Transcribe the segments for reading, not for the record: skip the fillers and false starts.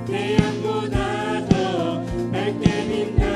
내 양보다 더 밝게 빛나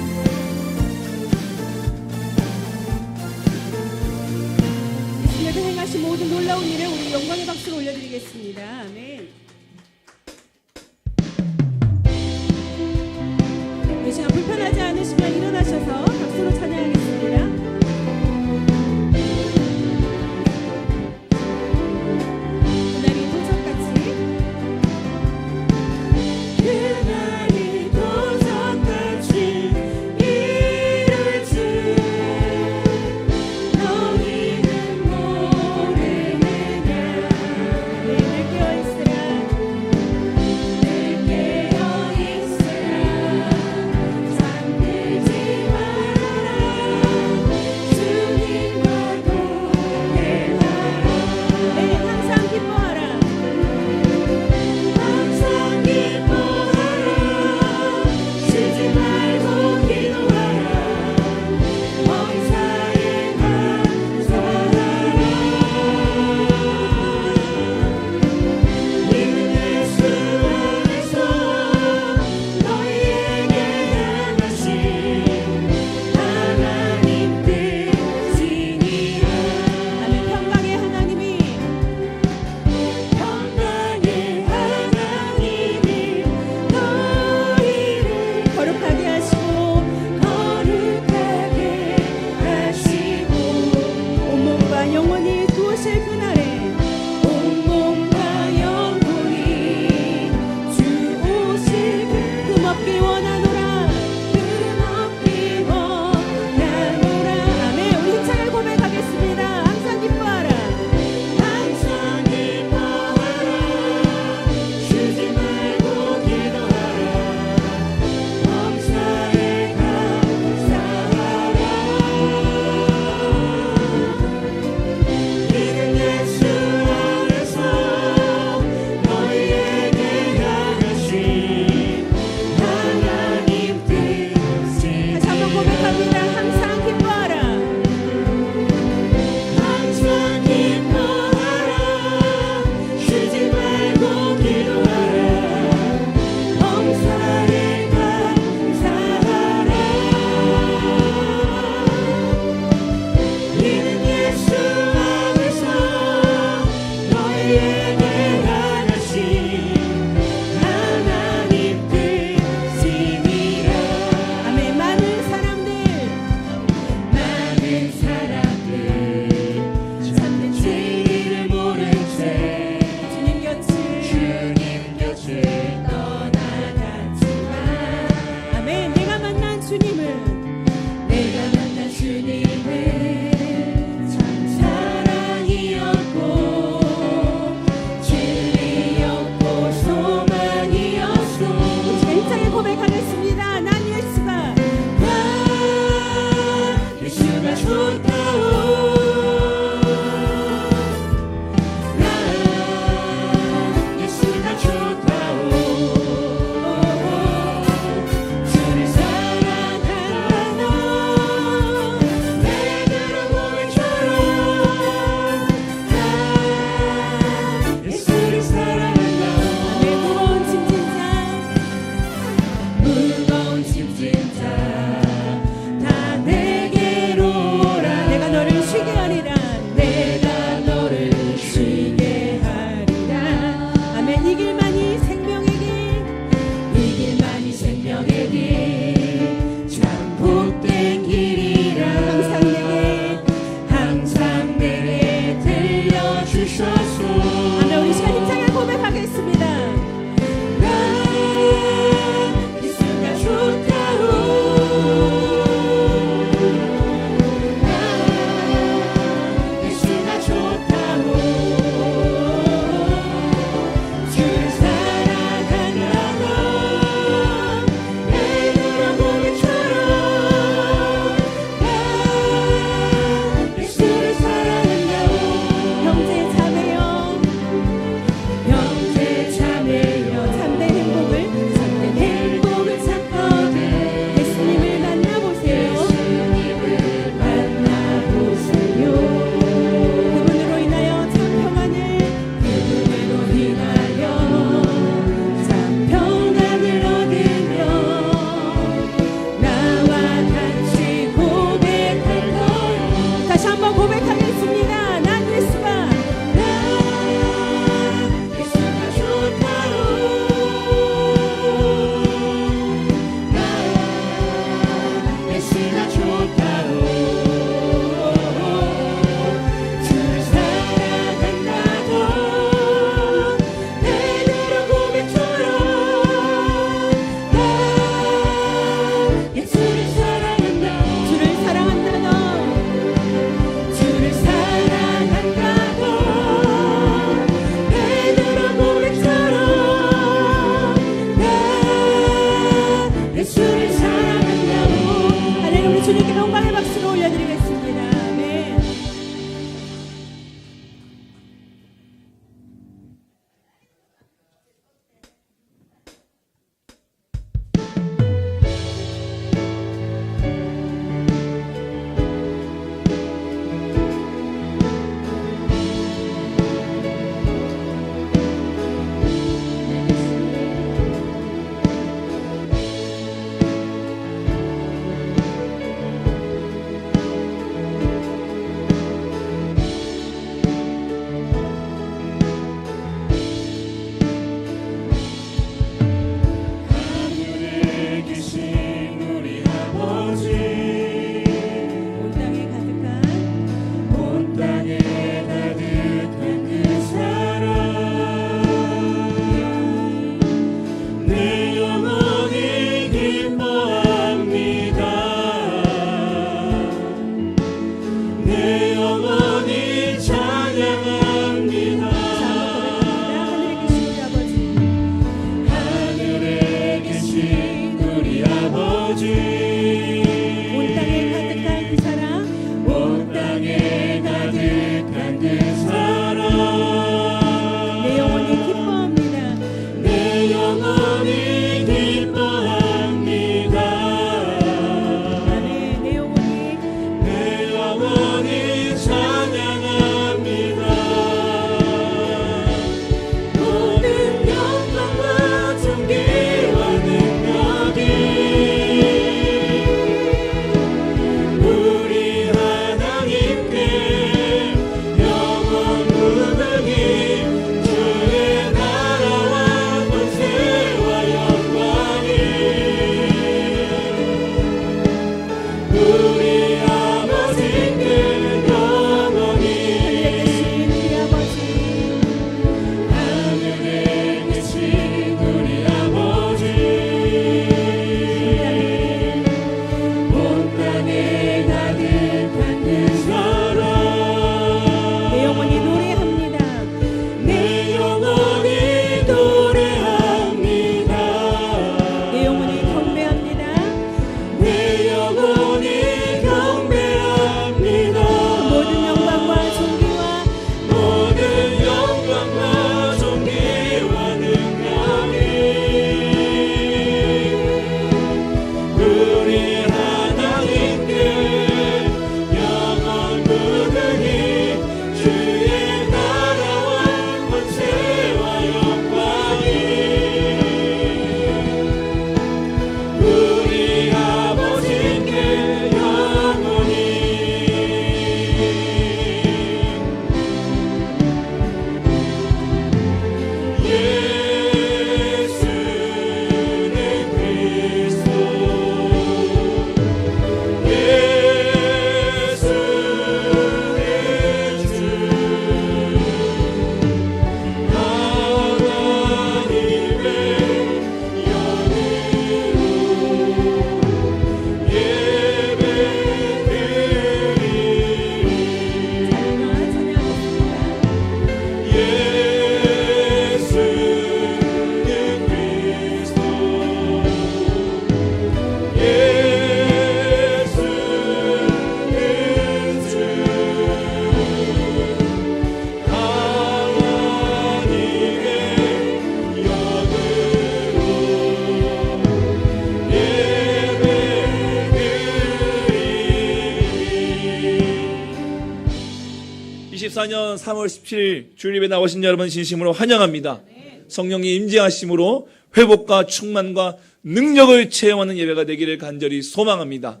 2024년 3월 17일 주일예배 나오신 여러분 진심으로 환영합니다. 성령이 임재하심으로 회복과 충만과 능력을 체험하는 예배가 되기를 간절히 소망합니다.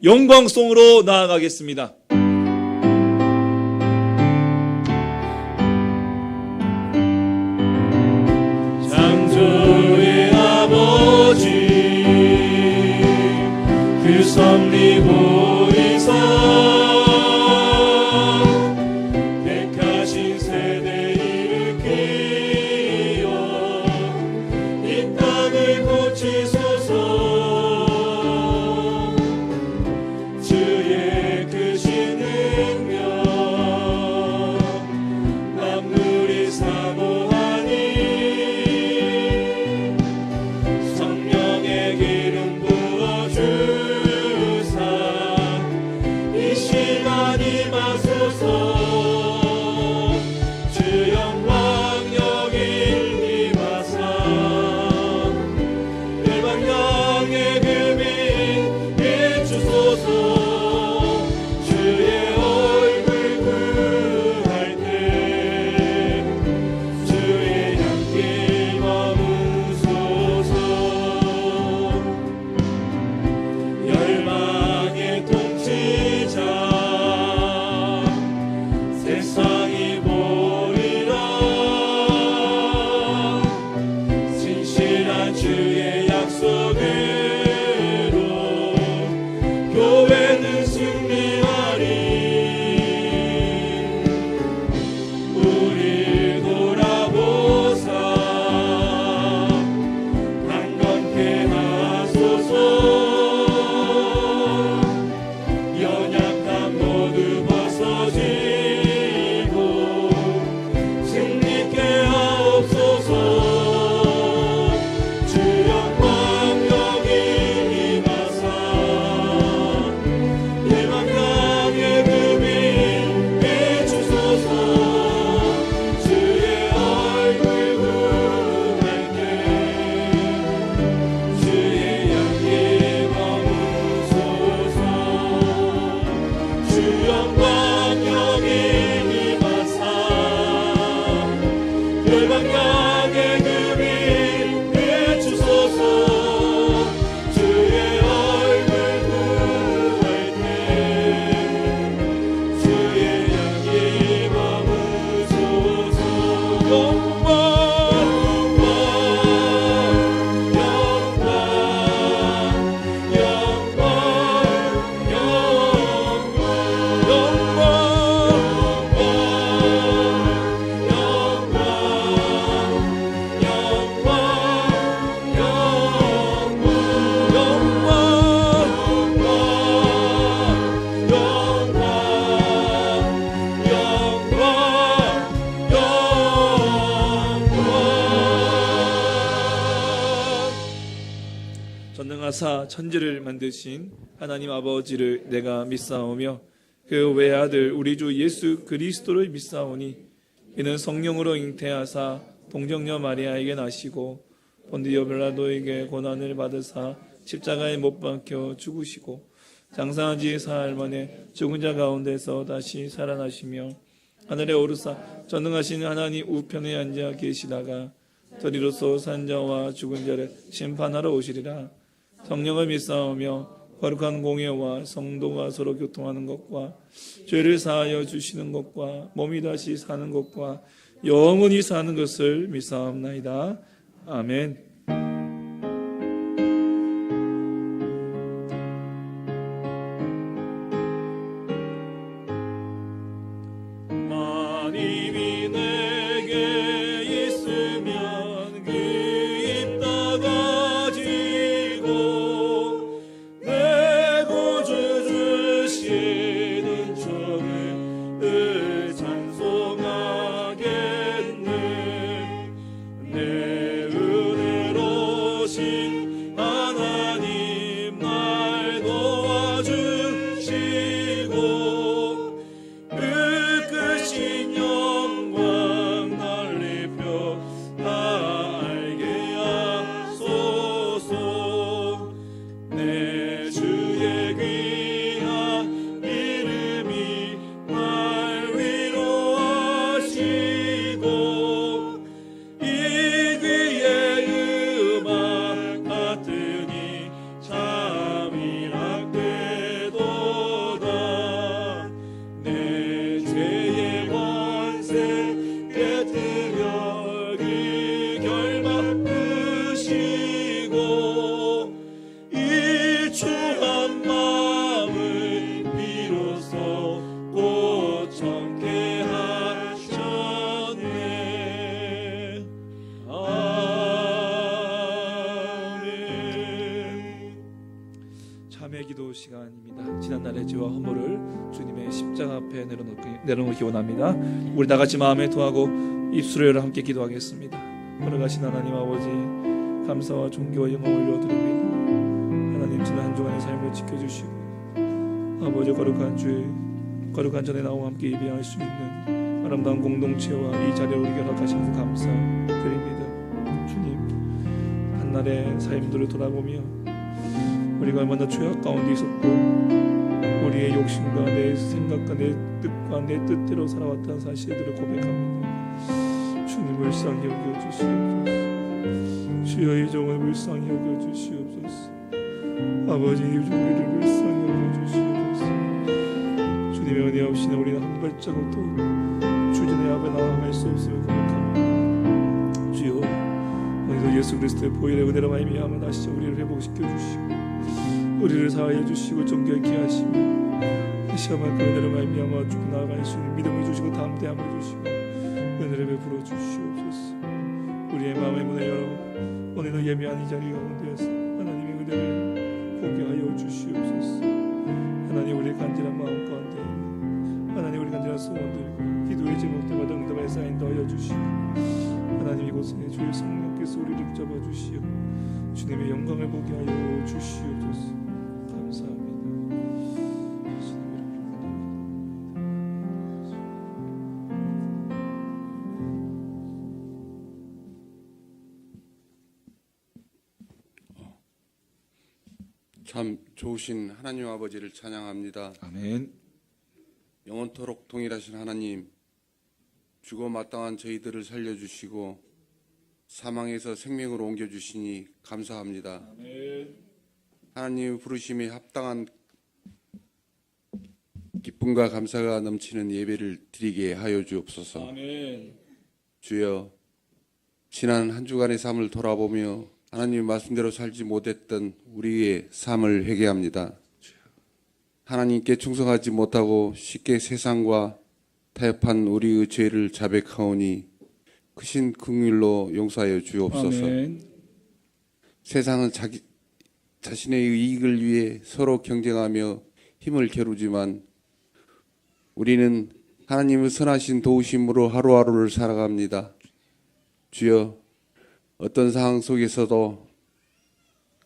영광송으로 나아가겠습니다. 창조의 아버지 그 섭리 보이사 택하신 세대 일으키어 이 땅을 고치소서. 주의 크신 능력 만물이 사모하니 성령의 기름 부어주사 이 시간 임하소서. 주 영광 여기 임하사 열방향의 금이 비추소서. 주의 얼굴 구할 때 주의 향기 머무소서. 열방의 통치자 세상이 보리라. 진실한 주의 약속으로 교회는 승리하리. 우리 돌아보사 강건케 하소서. 연약함 모두 벗어지고 승리케 하옵소서. 주 영광 여기 임하사 열방향의 금이 비추소서. 주의 얼굴 구할 때 주의 향기 머무소서. 주 영광 여기 임하사 열방향의 금이 비추소서. 주의 얼굴 구할 때 주의 향기 머무소서. 영광 전능하사 천지를 만드신 하나님 아버지를 내가 믿사오며 그 외아들 우리 주 예수 그리스도를 믿사오니 이는 성령으로 잉태하사 동정녀 마리아에게 나시고 본디오 빌라도에게 고난을 받으사 십자가에 못 박혀 죽으시고 장사한 지 사흘 만에 죽은 자 가운데서 다시 살아나시며 하늘에 오르사 전능하신 하나님 우편에 앉아 계시다가 저리로서 산 자와 죽은 자를 심판하러 오시리라. 성령을 믿사오며 거룩한 공예와 성도가 서로 교통하는 것과 죄를 사하여 주시는 것과 몸이 다시 사는 것과 영원히 사는 것을 믿사옵나이다. 아멘. 마님이 내게 있으면 그 입 닫아지고 내 구주 주시는 주를 찬송하겠네. 내 은혜 기도 시간입니다. 지난날의 죄와 허물을 주님의 십자가 앞에 내려놓기 원합니다. 우리 다 같이 마음에 토하고 입술을 열어 함께 기도하겠습니다. 걸어가신 하나님 아버지, 감사와 존귀와 영광을 올려드립니다. 하나님, 지난 한 주간의 삶을 지켜주시고 아버지, 거룩한 전에 나와 함께 예배할 수 있는 아름다운 공동체와 이 자리를 우리에게 허락하신 그 감사드립니다. 주님, 한날의 삶들을 돌아보며 우리가 얼마나 죄악 가운데 있었고 우리의 욕심과 내 생각과 내 뜻과 내 뜻대로 살아왔다는 사실들을 고백합니다. 주님, 불쌍히 여겨주시옵소서. 주여, 이 종을 불쌍히 여겨주시옵소서. 아버지, 우리를 불쌍히 여겨주시옵소서. 주님의 은혜 없이는 우리는 한 발자국도 주님의 앞에 나아갈 수 없음을 고백합니다. 주여, 오늘도 예수 그리스도의 보혈의 은혜로 말미암아 다시 우리를 회복시켜 주시고 우리를 사하여 주시고 정결케 하시며 다시 한번 그 은혜로 말미암아 주고 나아갈 수 있는 믿음을 주시고 담대함을 주시고 은혜를 베풀어 주시옵소서. 우리의 마음의 문을 열어 오늘도 예배한 이 자리 가운데에서 하나님의 은혜를 보게 하여 주시옵소서. 하나님, 우리의 간절한 마음 가운데 하나님, 우리 간절한 소원들 기도의 제목들마다 응답의 사인도 하여 주시고 하나님, 이곳에 주의 성령께서 우리를 붙잡아 주시어 주님의 영광을 보게 하여 주시옵소서. 감사합니다. 참 좋으신 하나님 아버지를 찬양합니다. 아멘. 영원토록 동일하신 하나님, 죽어 마땅한 저희들을 살려주시고 사망에서 생명으로 옮겨주시니 감사합니다. 아멘. 하나님 부르심에 합당한 기쁨과 감사가 넘치는 예배를 드리게 하여 주옵소서. 아멘. 주여, 지난 한 주간의 삶을 돌아보며 하나님 말씀대로 살지 못했던 우리의 삶을 회개합니다. 하나님께 충성하지 못하고 쉽게 세상과 타협한 우리의 죄를 자백하오니 크신 긍휼로 용서하여 주옵소서. 아멘. 세상은 자신의 이익을 위해 서로 경쟁하며 힘을 겨루지만 우리는 하나님의 선하신 도우심으로 하루하루를 살아갑니다. 주여, 어떤 상황 속에서도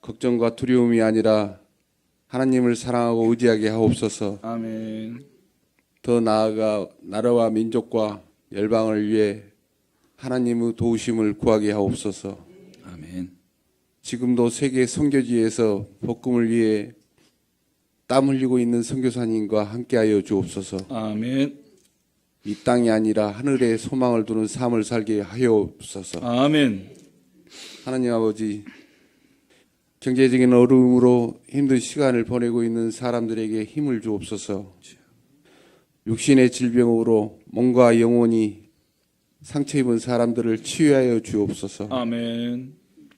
걱정과 두려움이 아니라 하나님을 사랑하고 의지하게 하옵소서. 아멘. 더 나아가 나라와 민족과 열방을 위해 하나님의 도우심을 구하게 하옵소서. 아멘. 지금도 세계 선교지에서 복음을 위해 땀 흘리고 있는 선교사님과 함께하여 주옵소서. 아멘. 이 땅이 아니라 하늘에 소망을 두는 삶을 살게 하옵소서. 아멘. 하나님 아버지, 경제적인 어려움으로 힘든 시간을 보내고 있는 사람들에게 힘을 주옵소서. 육신의 질병으로 몸과 영혼이 상처 입은 사람들을 치유하여 주옵소서. 아멘.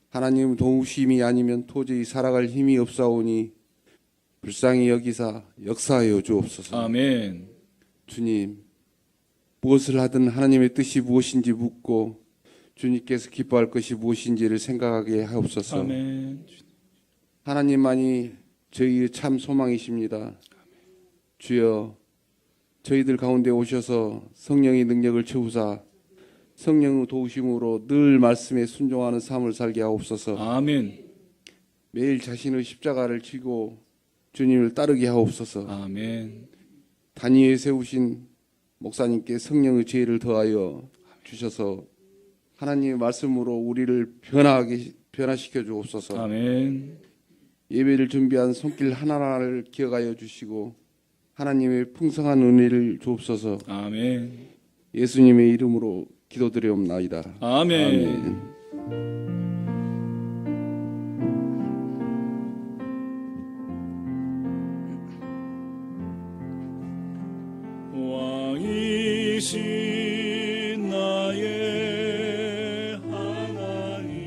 하나님 도우심이 아니면 도저히 살아갈 힘이 없사오니 불쌍히 여기사 역사하여 주옵소서. 아멘. 주님, 무엇을 하든 하나님의 뜻이 무엇인지 묻고 주님께서 기뻐할 것이 무엇인지를 생각하게 하옵소서. 아멘. 하나님만이 저희의 참 소망이십니다. 주여, 저희들 가운데 오셔서 성령의 능력을 채우사 성령의 도우심으로 늘 말씀에 순종하는 삶을 살게 하옵소서. 아멘. 매일 자신의 십자가를 지고 주님을 따르게 하옵소서. 아멘. 단위에 세우신 목사님께 성령의 지혜를 더하여 주셔서 하나님의 말씀으로 우리를 변화시켜 주옵소서. 아멘. 예배를 준비한 손길 하나하나를 기억하여 주시고 하나님의 풍성한 은혜를 주옵소서. 아멘. 예수님의 이름으로 기도드리옵나이다. 아멘. 왕이신 나의 하나님,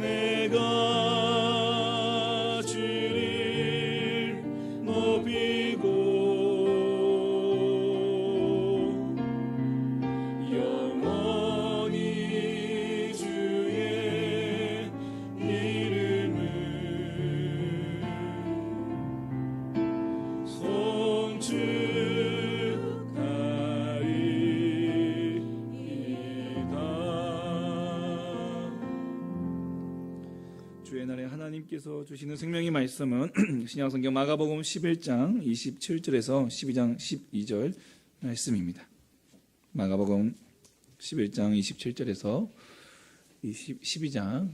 내가 주를 높이고 주의 날에 하나님께서 주시는 생명의 말씀은 신약성경 마가복음 11장 27절에서 12장 12절 말씀입니다. 마가복음 11장 27절에서 11장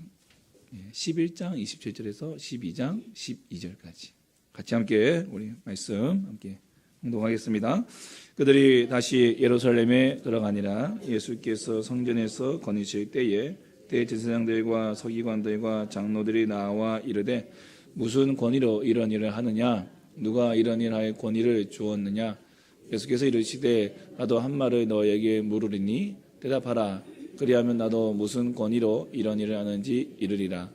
27절에서 12장 12절까지 같이 함께 우리 말씀 함께 공동하겠습니다. 그들이 다시 예루살렘에 들어가니라. 예수께서 성전에서 거니실 때에 대제사장들과 서기관들과 장로들이 나와 이르되 무슨 권위로 이런 일을 하느냐? 누가 이런 일할 권위를 주었느냐? 예수께서 이르시되 나도 한 말을 너에게 물으리니 대답하라. 그리하면 나도 무슨 권위로 이런 일을 하는지 이르리라.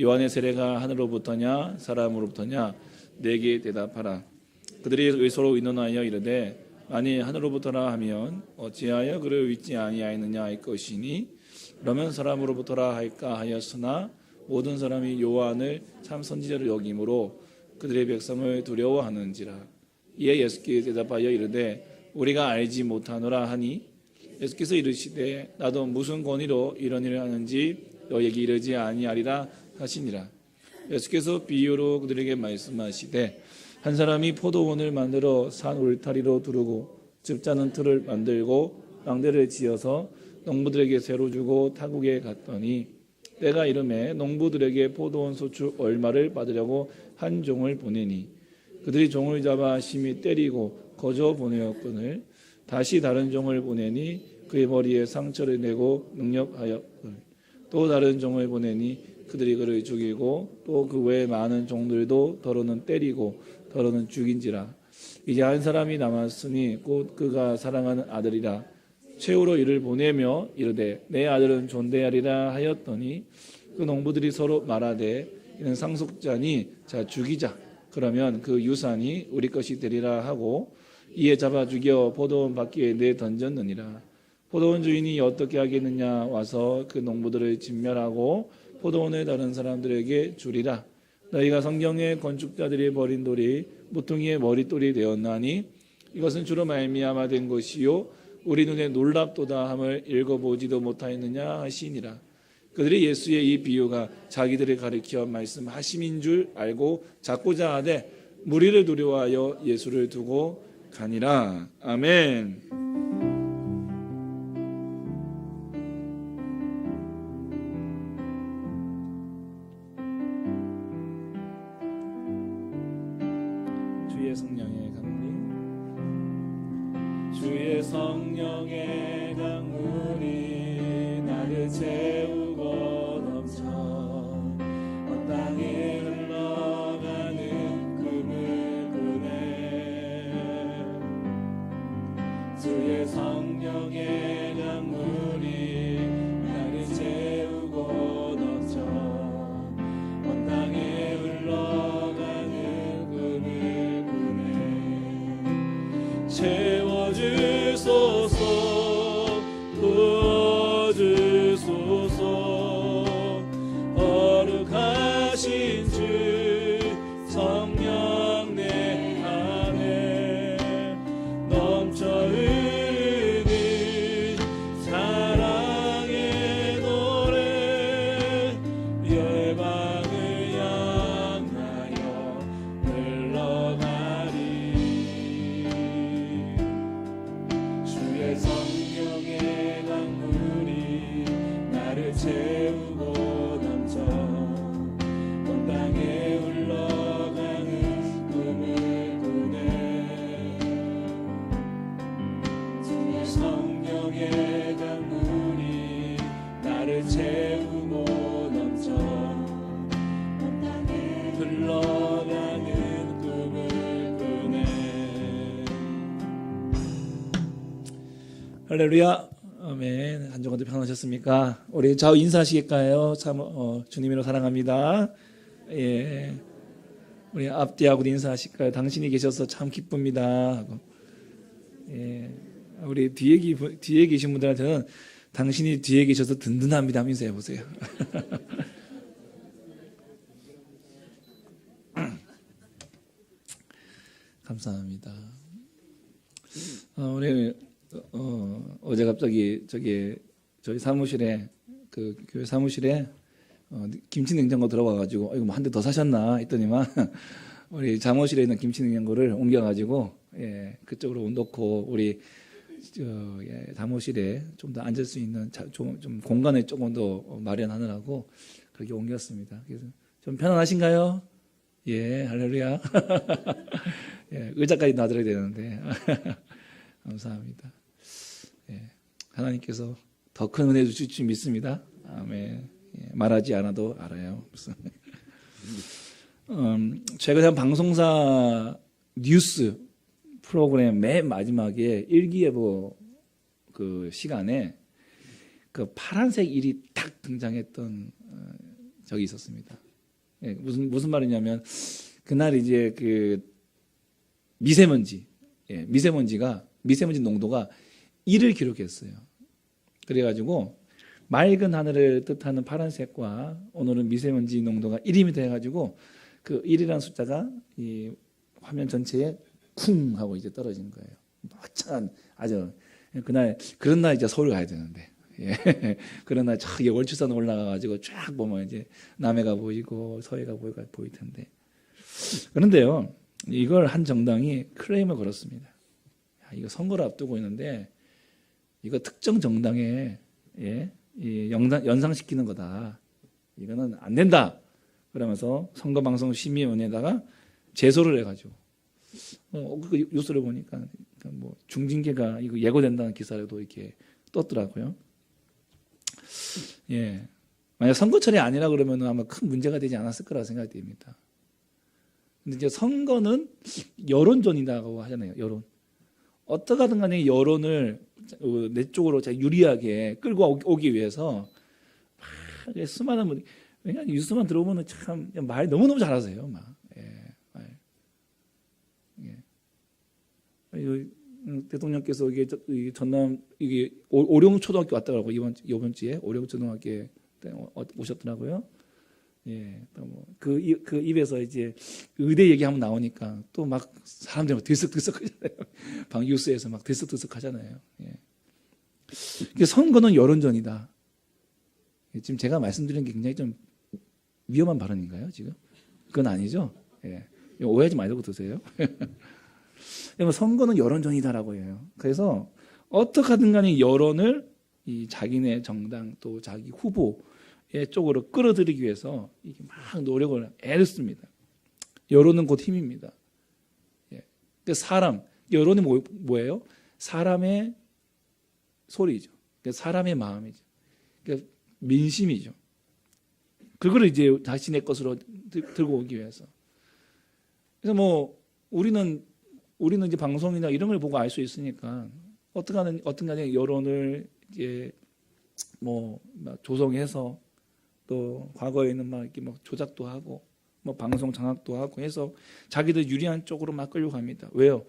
요한의 세례가 하늘로부터냐 사람으로부터냐? 내게 대답하라. 그들이 서로 의논하여 이르되 만일 하늘로부터라 하면 어찌하여 그를 믿지 아니하였느냐 할 것이니 그러면 사람으로부터라 할까 하였으나 모든 사람이 요한을 참 선지자로 여김으로 그들의 백성을 두려워하는지라. 이에 예수께서 대답하여 이르되 우리가 알지 못하노라 하니 예수께서 이르시되 나도 무슨 권위로 이런 일을 하는지 너에게 이르지 아니하리라 하시니라. 예수께서 비유로 그들에게 말씀하시되 한 사람이 포도원을 만들어 산 울타리로 두르고 즙 짜는 틀을 만들고 망대를 지어서 농부들에게 새로 주고 타국에 갔더니 때가 이름에 농부들에게 포도원 소출 얼마를 받으려고 한 종을 보내니 그들이 종을 잡아 심히 때리고 거저 보내었거늘 다시 다른 종을 보내니 그의 머리에 상처를 내고 능력하였거늘 또 다른 종을 보내니 그들이 그를 죽이고 또 그 외에 많은 종들도 더러는 때리고 더러는 죽인지라. 이제 한 사람이 남았으니 곧 그가 사랑하는 아들이라. 최후로 이를 보내며 이르되 내 아들은 존대하리라 하였더니 그 농부들이 서로 말하되 이는 상속자니 자 죽이자. 그러면 그 유산이 우리 것이 되리라 하고 이에 잡아 죽여 포도원 밖에 내던졌느니라. 포도원 주인이 어떻게 하겠느냐 와서 그 농부들을 진멸하고 포도원을 다른 사람들에게 주리라. 너희가 성경의 건축자들이 버린 돌이 모퉁이의 머릿돌이 되었나니 이것은 주로 말미암아 된 것이요 우리 눈에 놀랍도다 함을 읽어보지도 못하였느냐 하시니라. 그들이 예수의 이 비유가 자기들을 가리켜 말씀하심인 줄 알고 잡고자 하되 무리를 두려워하여 예수를 두고 가니라. 아멘. 주의 성령의 강물이 주의 성령의 강물이 나를 채우고 넘쳐 온 땅에 흘러가는 금을 그네 주의 성령의 강물이 나를 채우고 넘쳐 온 땅에 흘러가는 금을 그네 채워주소서 부어주소서 거룩하신 주 성령 내 안에 넘쳐 흐르는 사랑의 노래 열방을 향하여 흘러가리. 주의 성령의 강물이 나를 채우고 넘쳐 온 땅에 흘러가는 꿈을 꾸네 주의 성령의 강물이 나를 채우고 넘쳐 온 땅에 흘러가는 꿈을 꾸네. 할렐루야. 아멘. 한 주간도 평안하셨습니까? 우리 좌우 인사하시겠까요? 참 주님으로 사랑합니다. 예. 우리 앞뒤하고 인사하실까요? 당신이 계셔서 참 기쁩니다. 하고. 예. 우리 뒤에 계신 분들한테는 당신이 뒤에 계셔서 든든합니다 하면서 해보세요. 감사합니다. 우리 어제 갑자기 저희 사무실에 그 교회 사무실에 김치 냉장고 들어와가지고 이거 뭐 한 대 더 사셨나 했더니만 우리 잠옷실에 있는 김치 냉장고를 옮겨가지고 예, 그쪽으로 놓고 우리 잠옷실에 좀 더 앉을 수 있는 좀 공간을 조금 더 마련하느라고 그렇게 옮겼습니다. 그래서 좀 편안하신가요? 예, 할렐루야. 예, 의자까지 놔드려야 되는데 감사합니다. 예, 하나님께서 더 큰 은혜 주실 줄 믿습니다. 아멘. 예, 말하지 않아도 알아요. 최근에 방송사 뉴스 프로그램 맨 마지막에 일기예보 그 시간에 그 파란색 일이 딱 등장했던 적이 있었습니다. 예, 무슨 말이냐면 그날 이제 그 미세먼지 농도가 1을 기록했어요. 그래가지고 맑은 하늘을 뜻하는 파란색과 오늘은 미세먼지 농도가 1이미터 해가지고 그 1이라는 숫자가 이 화면 전체에 쿵 하고 이제 떨어진 거예요. 멋찬 아주 그런 날 이제 서울 가야 되는데 예. 그런 날 저기 월추산 올라가가지고 쫙 보면 이제 남해가 보이고 서해가 보일 텐데 그런데요 이걸 한 정당이 클레임을 걸었습니다. 야, 이거 선거를 앞두고 있는데 이거 특정 정당에 예, 연상시키는 거다. 이거는 안 된다. 그러면서 선거방송심의위원회에다가 제소를 해가지고 그 뉴스를 보니까 뭐 중징계가 이거 예고된다는 기사라도 이렇게 떴더라고요. 예, 만약 선거철이 아니라 그러면 아마 큰 문제가 되지 않았을 거라 생각이 됩니다. 근데 이제 선거는 여론전이라고 하잖아요. 여론. 어떻게 하든 간에 여론을 내 쪽으로 유리하게 끌고 오기 위해서 막 수많은 분, 왜냐하면 뉴스만 들어보면 참 말 너무너무 잘하세요. 막. 대통령께서 이게 전남 이게 오룡초등학교 왔다고 이번 주에 오룡초등학교에 오셨더라고요. 예, 그 입에서 이제 의대 얘기하면 나오니까 또 막 사람들이 막 들썩들썩하잖아요. 방 뉴스에서 막 들썩들썩하잖아요. 예. 선거는 여론전이다. 지금 제가 말씀드리는 게 굉장히 좀 위험한 발언인가요? 지금 그건 아니죠. 예, 오해하지 말고 드세요. 선거는 여론전이다라고 해요. 그래서 어떻게 하든 간에 여론을 이 자기네 정당 또 자기 후보의 쪽으로 끌어들이기 위해서 이게 막 노력을 애를 씁니다. 여론은 곧 힘입니다. 예. 여론이 뭐예요? 사람의 소리죠. 사람의 마음이죠. 민심이죠. 그걸 이제 자신의 것으로 들고 오기 위해서. 그래서 뭐 우리는 이제 방송이나 이런 걸 보고 알 수 있으니까 어떤 간에 여론을 이제 뭐 조성해서 또 과거에는 막 이렇게 막 조작도 하고 뭐 방송 장악도 하고 해서 자기들 유리한 쪽으로 막 끌고 갑니다. 왜요?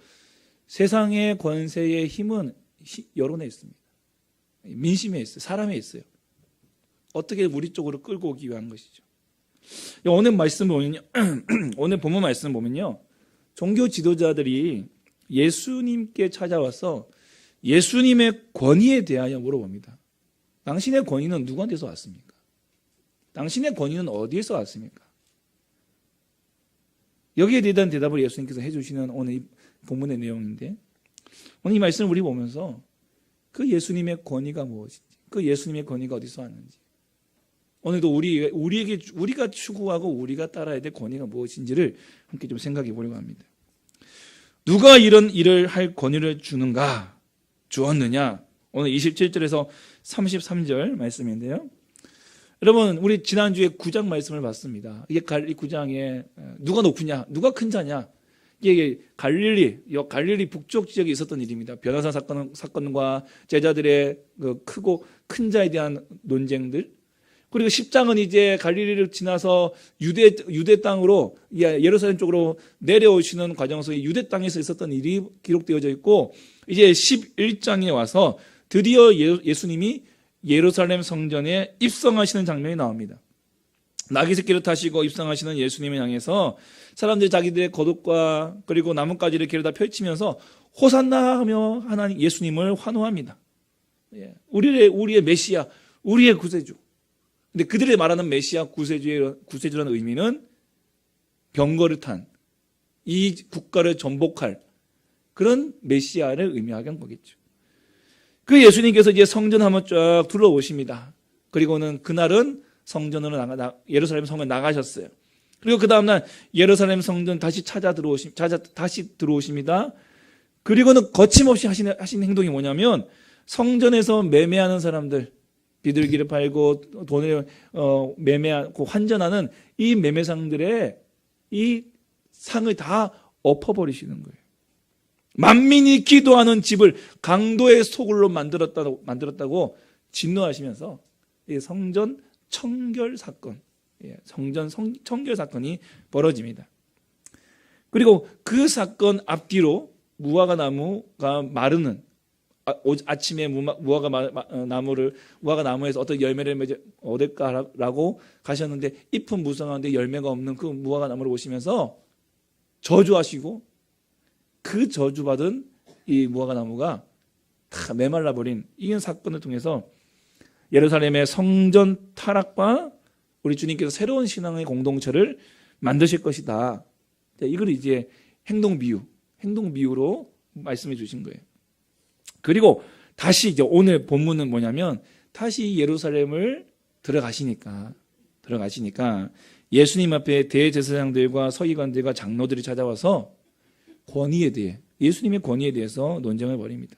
세상의 권세의 힘은 여론에 있습니다. 민심에 있어요. 사람에 있어요. 어떻게 우리 쪽으로 끌고 오기 위한 것이죠. 오늘 말씀 보면요. 오늘 본문 말씀 보면요. 종교 지도자들이 예수님께 찾아와서 예수님의 권위에 대하여 물어봅니다. 당신의 권위는 누구한테서 왔습니까? 당신의 권위는 어디에서 왔습니까? 여기에 대한 대답을 예수님께서 해주시는 오늘 이 본문의 내용인데 오늘 이 말씀을 우리 보면서 그 예수님의 권위가 무엇인지 그 예수님의 권위가 어디서 왔는지 오늘도 우리가 추구하고 우리가 따라야 될 권위가 무엇인지를 함께 좀 생각해 보려고 합니다. 누가 이런 일을 할 권위를 주는가? 주었느냐? 오늘 27절에서 33절 말씀인데요. 여러분, 우리 지난주에 9장 말씀을 봤습니다. 이게 이 9장에 누가 높으냐? 누가 큰 자냐? 이게 갈릴리 북쪽 지역에 있었던 일입니다. 변호사 사건과 제자들의 그 크고 큰 자에 대한 논쟁들. 그리고 10장은 이제 갈릴리를 지나서 유대 땅으로 예루살렘 쪽으로 내려오시는 과정 속에 유대 땅에서 있었던 일이 기록되어져 있고 이제 11장에 와서 드디어 예수님이 예루살렘 성전에 입성하시는 장면이 나옵니다. 나귀 새끼를 타시고 입성하시는 예수님을 향해서 사람들이 자기들의 겉옷과 그리고 나뭇가지를 길에다 펼치면서 호산나 하며 하나님 예수님을 환호합니다. 우리의 메시아, 우리의 구세주. 근데 그들이 말하는 메시아 구세주라는 의미는 병거를 탄 이 국가를 전복할 그런 메시아를 의미하는 거겠죠. 그 예수님께서 이제 성전 한번 쫙 둘러오십니다. 그리고는 그날은 성전으로 예루살렘 성전 나가셨어요. 그리고 그 다음날 예루살렘 성전 다시 다시 들어오십니다. 그리고는 거침없이 하신 행동이 뭐냐면 성전에서 매매하는 사람들, 비둘기를 팔고 돈을 매매하고 환전하는 이 매매상들의 이 상을 다 엎어버리시는 거예요. 만민이 기도하는 집을 강도의 소굴로 만들었다고 진노하시면서 이 성전 청결 사건, 성전 청결 사건이 벌어집니다. 그리고 그 사건 앞뒤로 무화과 나무가 마르는 아침에 무화과 나무에서 어떤 열매를 얻을까라고 가셨는데 잎은 무성한데 열매가 없는 그 무화과 나무를 보시면서 저주하시고 그 저주받은 이 무화과 나무가 다 메말라 버린 이 사건을 통해서 예루살렘의 성전 타락과 우리 주님께서 새로운 신앙의 공동체를 만드실 것이다. 이걸 이제 행동 비유로 말씀해 주신 거예요. 그리고 다시 이제 오늘 본문은 뭐냐면 다시 예루살렘을 들어가시니까 예수님 앞에 대제사장들과 서기관들과 장로들이 찾아와서 권위에 대해 예수님의 권위에 대해서 논쟁을 벌입니다.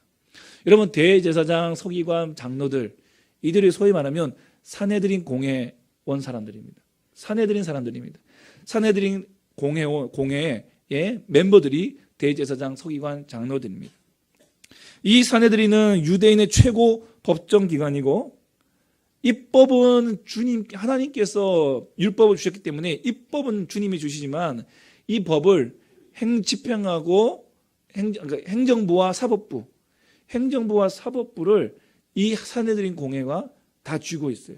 여러분 대제사장, 서기관, 장로들 이들이 소위 말하면 산헤드린 공회원 사람들입니다. 산헤드린 공회의 멤버들이 대제사장, 서기관, 장로들입니다. 이 산헤드린은 유대인의 최고 법정 기관이고 입법은 하나님께서 율법을 주셨기 때문에 입법은 주님이 주시지만 이 법을 집행하고 행정부와 사법부를 이 산헤드린 공회가 다 쥐고 있어요.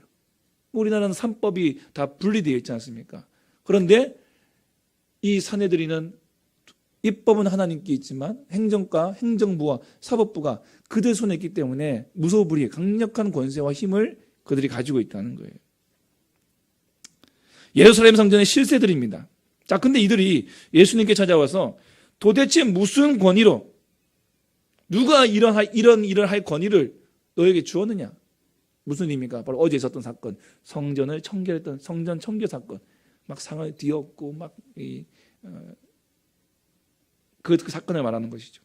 우리나라는 산법이 다 분리되어 있지 않습니까? 그런데 이 산헤드린은 입법은 하나님께 있지만 행정부와 사법부가 그들 손에 있기 때문에 무소불위 강력한 권세와 힘을 그들이 가지고 있다는 거예요. 예루살렘 성전의 실세들입니다. 자, 근데 이들이 예수님께 찾아와서 도대체 무슨 권위로 누가 이런 일을 할 권위를 너에게 주었느냐? 무슨 의미입니까? 바로 어제 있었던 사건, 성전을 청결했던 성전 청결 사건, 막 상을 뒤엎고 그 사건을 말하는 것이죠.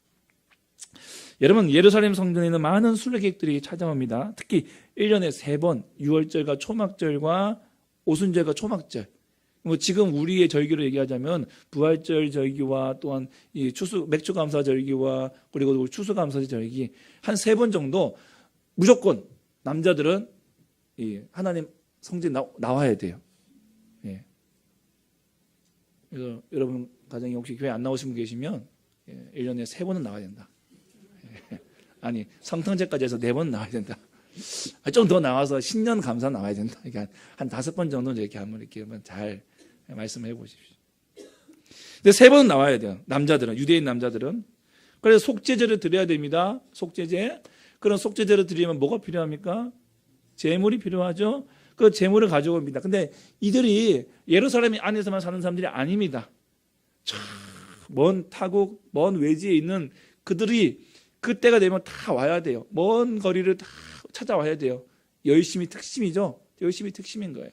여러분 예루살렘 성전에는 많은 순례객들이 찾아옵니다. 특히 1년에 3번 6월절과 초막절과 오순절과 초막절. 지금 우리의 절기로 얘기하자면 부활절 절기와 또한 이 맥주감사 절기와 그리고 추수감사 절기 한 3번 정도 무조건 남자들은 이 하나님 성전에 나와야 돼요. 예. 그래서 여러분 가정에 혹시 교회 안 나오신 분 계시면 1년에 3번은 나와야 된다. 아니 성탄제까지 해서 4번 나와야 된다. 좀 더 나와서 신년 감사 나와야 된다. 그러니까 한 5번 정도는 이렇게 한번 잘 말씀해 보십시오. 근데 3번은 나와야 돼요. 남자들은 유대인 남자들은. 그래서 속죄제를 드려야 됩니다. 속죄제. 그런 속죄제를 드리면 뭐가 필요합니까? 제물이 필요하죠. 그 제물을 가져옵니다. 근데 이들이 예루살렘 안에서만 사는 사람들이 아닙니다. 먼 타국, 먼 외지에 있는 그들이 그때가 되면 다 와야 돼요. 먼 거리를 다 찾아와야 돼요. 열심히 특심이죠. 열심히 특심인 거예요.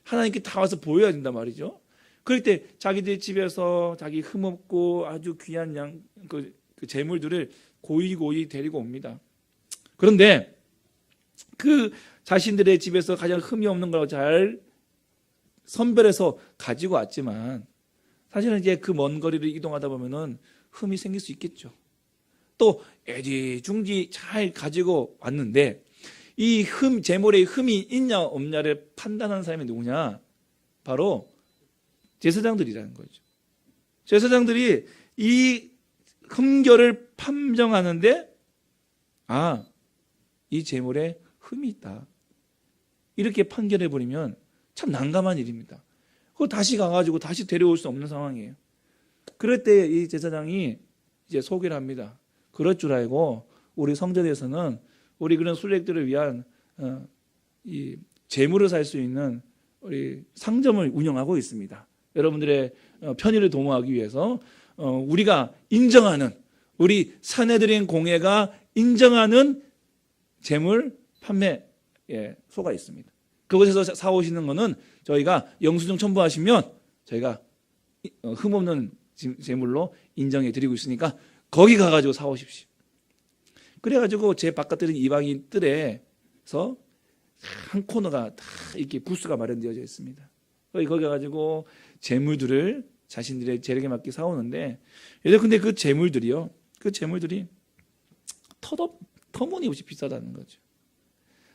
하나님께 다 와서 보여야 된단 말이죠. 그럴 때 자기들 집에서 자기 흠없고 아주 귀한 그 재물들을 고이 데리고 옵니다. 그런데 그 자신들의 집에서 가장 흠이 없는 걸 잘 선별해서 가지고 왔지만 사실은 이제 그 먼 거리를 이동하다 보면은 흠이 생길 수 있겠죠. 또 애지중지 잘 가지고 왔는데 이 재물에 흠이 있냐 없냐를 판단하는 사람이 누구냐? 바로 제사장들이라는 거죠. 제사장들이 이 흠결을 판정하는데 이 재물에 흠이 있다. 이렇게 판결해 버리면 참 난감한 일입니다. 그거 다시 가가지고 다시 데려올 수 없는 상황이에요. 그럴 때 이 제사장이 이제 소개를 합니다. 그럴 줄 알고 우리 성전에서는 우리 그런 순례객들을 위한 이 재물을 살 수 있는 우리 상점을 운영하고 있습니다. 여러분들의 편의를 도모하기 위해서 우리가 인정하는, 우리 사내들인 공회가 인정하는 재물 판매소가 있습니다. 그곳에서 사오시는 거는 저희가 영수증 첨부하시면 저희가 흠없는 재물로 인정해 드리고 있으니까 거기 가가지고 사오십시오. 그래가지고 제 바깥들은 이방인 뜰에서 한 코너가 다 이렇게 부스가 마련되어져 있습니다. 거기 가가지고 재물들을 자신들의 재력에 맞게 사오는데, 근데 그 재물들이 터무니없이 비싸다는 거죠.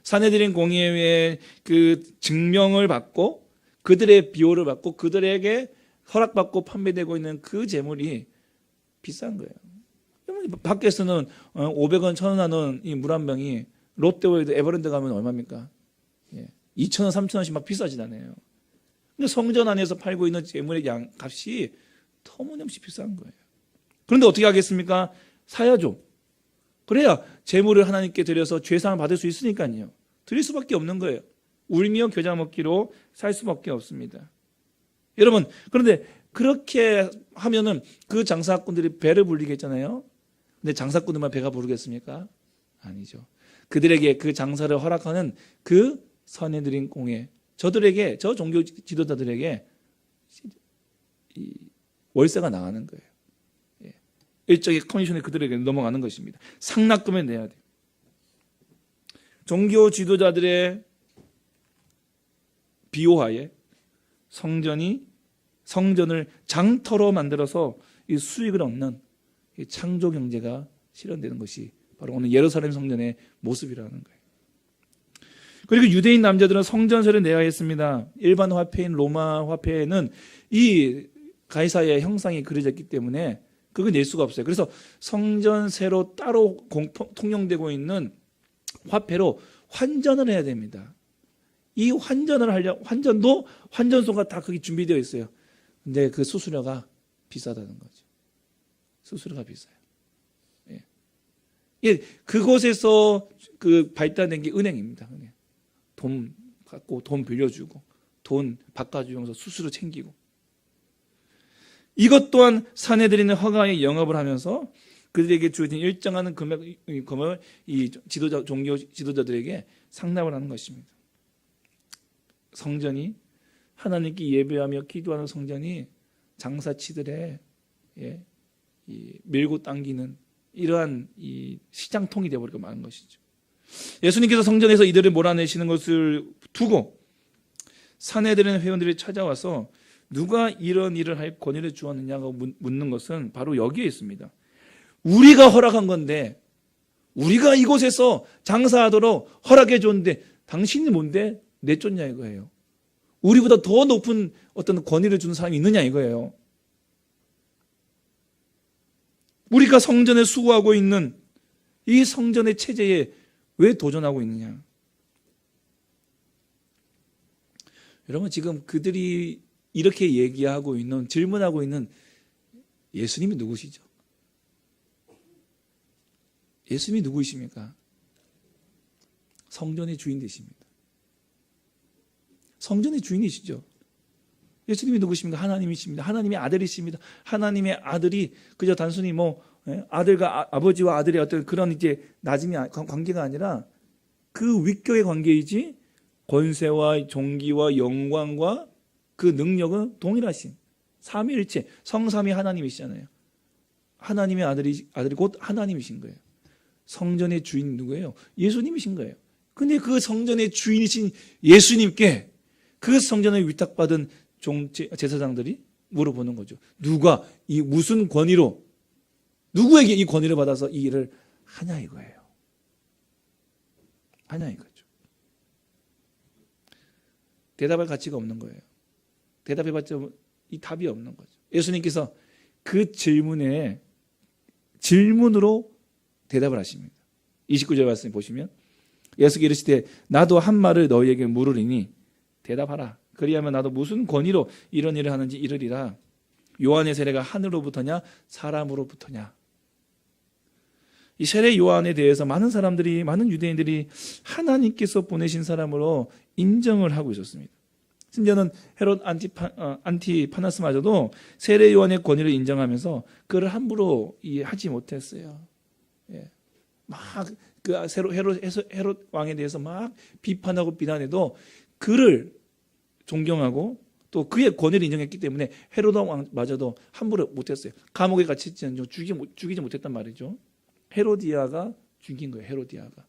사내들인 공예회의 그 증명을 받고 그들의 비호를 받고 그들에게 허락받고 판매되고 있는 그 재물이 비싼 거예요. 밖에서는 500원, 1,000원 하는 이 물 한 병이 롯데월드, 에버랜드 가면 얼마입니까? 2,000원, 3,000원씩 막 비싸지잖아요. 근데 성전 안에서 팔고 있는 재물의 값이 터무니없이 비싼 거예요. 그런데 어떻게 하겠습니까? 사야죠. 그래야 재물을 하나님께 드려서 죄상을 받을 수 있으니까요. 드릴 수밖에 없는 거예요. 울며 겨자 먹기로 살 수밖에 없습니다. 여러분, 그런데 그렇게 하면은 그 장사꾼들이 배를 불리겠잖아요. 근데 장사꾼들만 배가 부르겠습니까? 아니죠. 그들에게 그 장사를 허락하는 그 선해드린 공예, 저들에게, 저 종교 지도자들에게 월세가 나가는 거예요. 일정의 커미션이 그들에게 넘어가는 것입니다. 상납금을 내야 돼요. 종교 지도자들의 비호하에 성전을 장터로 만들어서 이 수익을 얻는 이 창조 경제가 실현되는 것이 바로 오늘 예루살렘 성전의 모습이라는 거예요. 그리고 유대인 남자들은 성전세를 내야 했습니다. 일반 화폐인 로마 화폐에는 이 가이사의 형상이 그려져 있기 때문에 그걸 낼 수가 없어요. 그래서 성전세로 따로 통용되고 있는 화폐로 환전을 해야 됩니다. 이 환전을 하려 환전소가 다 거기 준비되어 있어요. 근데 그 수수료가 비싸다는 거죠. 수수료가 비싸요. 그곳에서 그 발달된 게 은행입니다. 은행. 돈 갖고 돈 빌려주고 돈 바꿔주면서 수수료 챙기고, 이것 또한 사내들이는 허가에 영업을 하면서 그들에게 주어진 일정한 금액을 이 종교 지도자들에게 상납을 하는 것입니다. 성전이, 하나님께 예배하며 기도하는 성전이 장사치들의 밀고 당기는 이러한 이 시장통이 되어버리고 마는 것이죠. 예수님께서 성전에서 이들을 몰아내시는 것을 두고 사내들은 회원들이 찾아와서 누가 이런 일을 할 권위를 주었느냐고 묻는 것은 바로 여기에 있습니다. 우리가 허락한 건데, 우리가 이곳에서 장사하도록 허락해 줬는데 당신이 뭔데 내쫓냐 이거예요. 우리보다 더 높은 어떤 권위를 주는 사람이 있느냐 이거예요. 우리가 성전에 수고하고 있는 이 성전의 체제에 왜 도전하고 있느냐. 여러분, 지금 그들이 이렇게 얘기하고 있는, 질문하고 있는 예수님이 누구시죠? 예수님이 누구이십니까? 성전의 주인 되십니다. 성전의 주인이시죠. 예수님이 누구십니까? 하나님이십니다. 하나님의 아들이십니다. 하나님의 아들이 그저 단순히 아들과 아버지와 아들의 어떤 그런 이제 낮음이 관계가 아니라 그 윗격의 관계이지, 권세와 종기와 영광과 그 능력은 동일하신 삼위일체 성삼위 하나님이시잖아요. 하나님의 아들이 곧 하나님이신 거예요. 성전의 주인 누구예요? 예수님이신 거예요. 근데 그 성전의 주인이신 예수님께 그 성전을 위탁받은 제사장들이 물어보는 거죠. 누가 이 무슨 권위로, 누구에게 이 권위를 받아서 이 일을 하냐 이거예요. 하냐 이거죠. 대답할 가치가 없는 거예요. 대답해봤자 이 답이 없는 거죠. 예수님께서 그 질문으로 대답을 하십니다. 29절 말씀 보시면 예수께서 이르시되 나도 한 말을 너희에게 물으리니 대답하라. 그리하면 나도 무슨 권위로 이런 일을 하는지 이르리라. 요한의 세례가 하늘로부터냐 사람으로부터냐. 이 세례 요한에 대해서 많은 사람들이, 많은 유대인들이 하나님께서 보내신 사람으로 인정을 하고 있었습니다. 심지어는 헤롯 안티파나스마저도 세례 요한의 권위를 인정하면서 그를 함부로 하지 못했어요. 예. 막그 헤롯 왕에 대해서 막 비판하고 비난해도 그를 존경하고 또 그의 권위를 인정했기 때문에 헤롯 왕마저도 함부로 못했어요. 감옥에 갇히지 않죠. 죽이지 못했단 말이죠. 헤로디아가 죽인 거예요. 헤로디아가.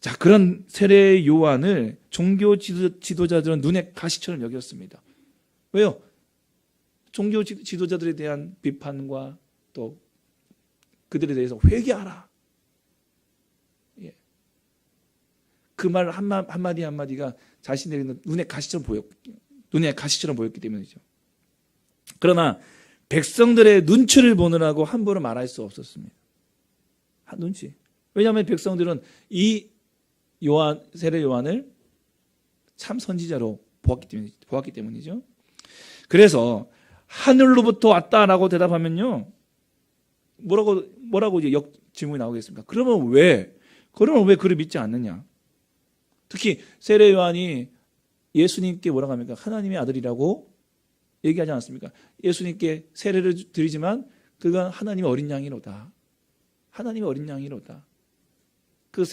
자, 그런 세례 요한을 종교 지도자들은 눈의 가시처럼 여겼습니다. 왜요? 종교 지도자들에 대한 비판과 또 그들에 대해서 회개하라. 예. 그 말 한마디 한마디가 자신들의 눈의 가시처럼 보였기 때문이죠. 그러나 백성들의 눈치를 보느라고 함부로 말할 수 없었습니다. 눈치. 왜냐하면 백성들은 이 세례 요한을 참 선지자로 보았기 때문이죠. 그래서 하늘로부터 왔다라고 대답하면요, 뭐라고 이제 질문이 나오겠습니까? 그러면 왜 그를 믿지 않느냐? 특히 세례 요한이 예수님께 뭐라고 합니까? 하나님의 아들이라고 얘기하지 않았습니까? 예수님께 세례를 드리지만 그가 하나님의 어린 양이로다. 하나님의 어린 양이로다. 그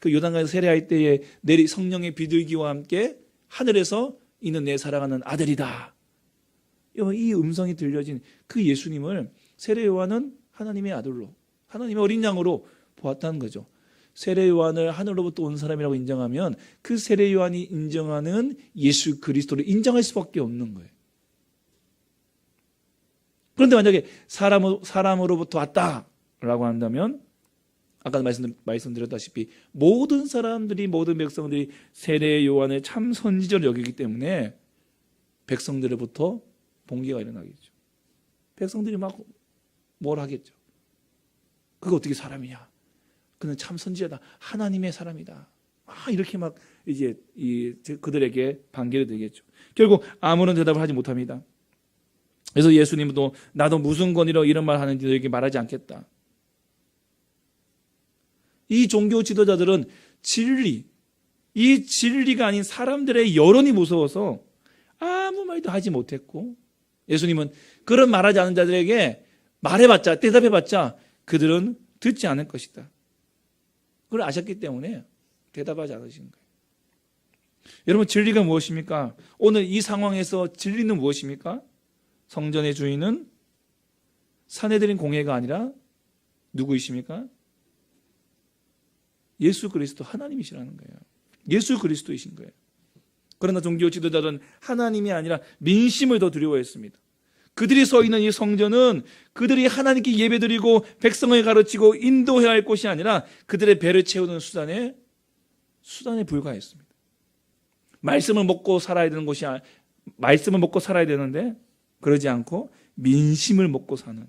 요단강에서 세례할 때에 성령의 비둘기와 함께 하늘에서 이는 내 사랑하는 아들이다. 이 음성이 들려진 그 예수님을 세례 요한은 하나님의 아들로, 하나님의 어린 양으로 보았다는 거죠. 세례 요한을 하늘로부터 온 사람이라고 인정하면 그 세례 요한이 인정하는 예수 그리스도를 인정할 수밖에 없는 거예요. 그런데 만약에 사람으로부터 왔다라고 한다면 아까 말씀드렸다시피 모든 백성들이 세례 요한을 참 선지자로 여기기 때문에 백성들로부터 봉기가 일어나겠죠. 백성들이 막 뭘 하겠죠. 그거 어떻게 사람이냐? 그는 참 선지자다. 하나님의 사람이다. 이렇게 막 이제 그들에게 반기를 들겠죠. 결국 아무런 대답을 하지 못합니다. 그래서 예수님도 나도 무슨 권위로 이런 말 하는지 너에게 말하지 않겠다. 이 종교 지도자들은 진리가 아닌 사람들의 여론이 무서워서 아무 말도 하지 못했고, 예수님은 그런 말하지 않은 자들에게 대답해봤자 그들은 듣지 않을 것이다. 그걸 아셨기 때문에 대답하지 않으신 거예요. 여러분, 진리가 무엇입니까? 오늘 이 상황에서 진리는 무엇입니까? 성전의 주인은 사내들인 공회가 아니라 누구이십니까? 예수 그리스도 하나님이시라는 거예요. 예수 그리스도이신 거예요. 그러나 종교 지도자들은 하나님이 아니라 민심을 더 두려워했습니다. 그들이 서 있는 이 성전은 그들이 하나님께 예배드리고 백성을 가르치고 인도해야 할 곳이 아니라 그들의 배를 채우는 수단에 불과했습니다. 말씀을 먹고 살아야 되는데 그러지 않고 민심을 먹고 사는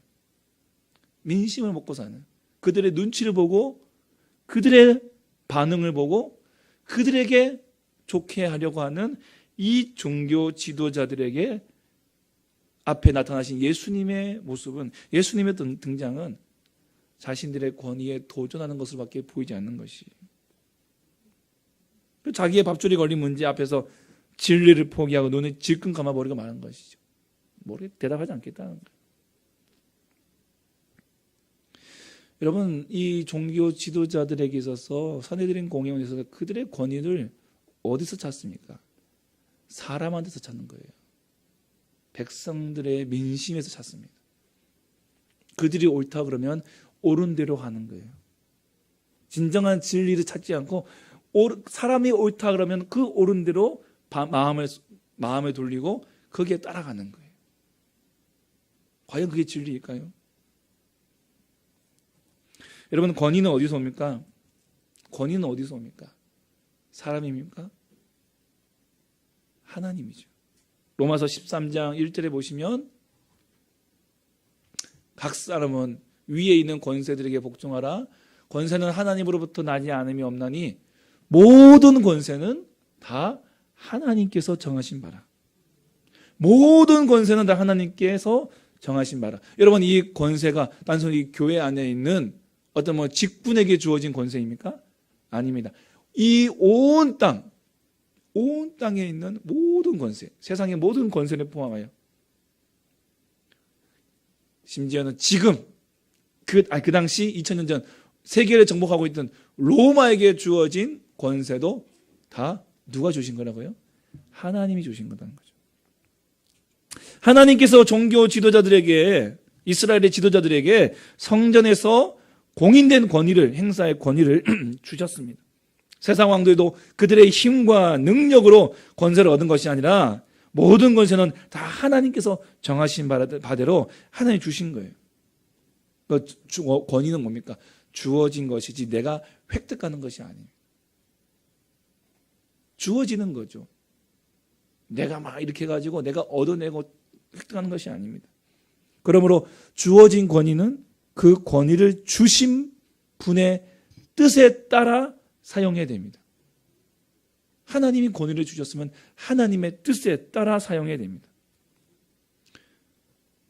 그들의 눈치를 보고 그들의 반응을 보고 그들에게 좋게 하려고 하는 이 종교 지도자들에게 앞에 나타나신 예수님의 모습은, 예수님의 등장은 자신들의 권위에 도전하는 것으로밖에 보이지 않는 것이, 자기의 밥줄이 걸린 문제 앞에서 진리를 포기하고 눈을 질끈 감아버리고 마는 것이죠. 대답하지 않겠다는 거예요. 여러분, 이 종교 지도자들에게 있어서 사내들인 공회에 있어서 그들의 권위를 어디서 찾습니까? 사람한테서 찾는 거예요. 백성들의 민심에서 찾습니다. 그들이 옳다 그러면 옳은 대로 가는 거예요. 진정한 진리를 찾지 않고 사람이 옳다 그러면 그 옳은 대로 마음을 돌리고 거기에 따라가는 거예요. 과연 그게 진리일까요? 여러분, 권위는 어디서 옵니까? 사람입니까? 하나님이죠. 로마서 13장 1절에 보시면 각 사람은 위에 있는 권세들에게 복종하라. 권세는 하나님으로부터 나지 않음이 없나니 모든 권세는 다 하나님께서 정하신 바라. 모든 권세는 다 하나님께서 정하신 바라. 여러분, 이 권세가 단순히 교회 안에 있는 어떤 뭐 직분에게 주어진 권세입니까? 아닙니다. 이 온 땅에 있는 모든 권세, 세상의 모든 권세를 포함하여, 심지어는 지금 그 당시 2000년 전 세계를 정복하고 있던 로마에게 주어진 권세도 다 누가 주신 거라고요? 하나님이 주신 거라는 거죠. 하나님께서 종교 지도자들에게, 이스라엘의 지도자들에게 성전에서 공인된 권위를, 행사의 권위를 주셨습니다. 세상 왕들도 그들의 힘과 능력으로 권세를 얻은 것이 아니라 모든 권세는 다 하나님께서 정하신 바대로 하나님 주신 거예요. 그 권위는 뭡니까? 주어진 것이지 내가 획득하는 것이 아니에요. 주어지는 거죠. 내가 막 이렇게 해가지고 내가 얻어내고 획득하는 것이 아닙니다. 그러므로 주어진 권위는 그 권위를 주신 분의 뜻에 따라 사용해야 됩니다. 하나님이 권위를 주셨으면 하나님의 뜻에 따라 사용해야 됩니다.